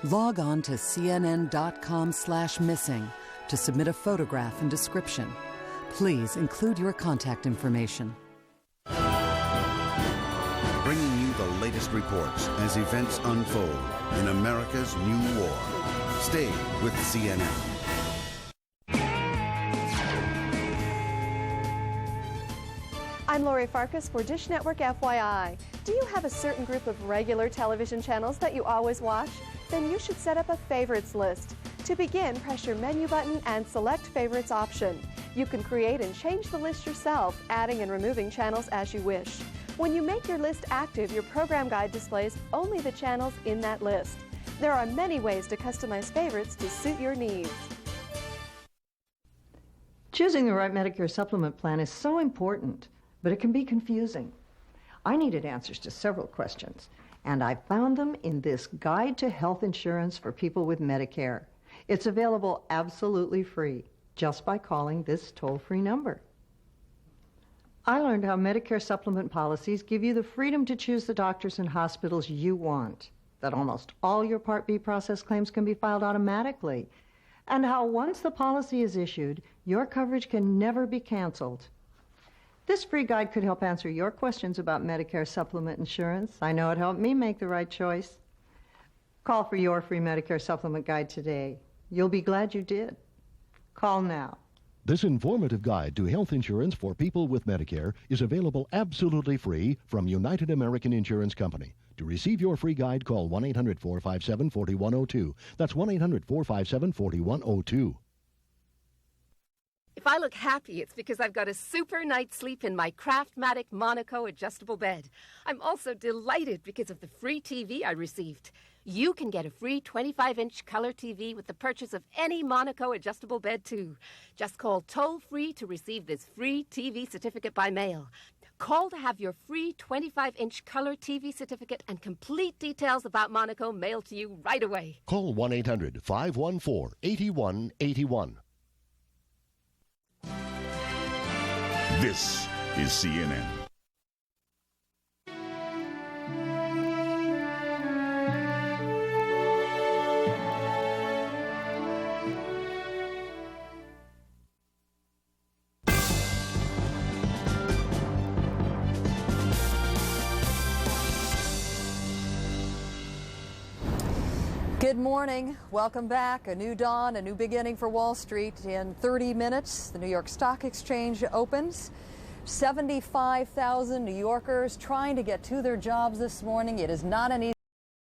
log on to cnn.com/missing to submit a photograph and description. Please include your contact information. Bringing you the latest reports as events unfold in America's new war. Stay with CNN. I'm Lori Farkas for Dish Network FYI. Do you have a certain group of regular television channels that you always watch? Then you should set up a favorites list. To begin, press your menu button and select Favorites option. You can create and change the list yourself, adding and removing channels as you wish. When you make your list active, your program guide displays only the channels in that list. There are many ways to customize favorites to suit your needs. Choosing the right Medicare supplement plan is so important, but it can be confusing. I needed answers to several questions, and I found them in this Guide to Health Insurance for People with Medicare. It's available absolutely free, just by calling this toll-free number. I learned how Medicare supplement policies give you the freedom to choose the doctors and hospitals you want, that almost all your Part B process claims can be filed automatically, and how once the policy is issued, your coverage can never be canceled. This free guide could help answer your questions about Medicare supplement insurance. I know it helped me make the right choice. Call for your free Medicare supplement guide today. You'll be glad you did. Call now. This informative guide to health insurance for people with Medicare is available absolutely free from United American Insurance Company. To receive your free guide, call 1-800-457-4102. That's 1-800-457-4102. If I look happy, it's because I've got a super night's sleep in my Craftmatic Monaco adjustable bed. I'm also delighted because of the free TV I received. You can get a free 25-inch color TV with the purchase of any Monaco adjustable bed, too. Just call toll-free to receive this free TV certificate by mail. Call to have your free 25-inch color TV certificate and complete details about Monaco mailed to you right away. Call 1-800-514-8181. This is CNN. Good morning. Welcome back. A new dawn, a new beginning for Wall Street. In 30 minutes, the New York Stock Exchange opens. 75,000 New Yorkers trying to get to their jobs this morning. It is not an easy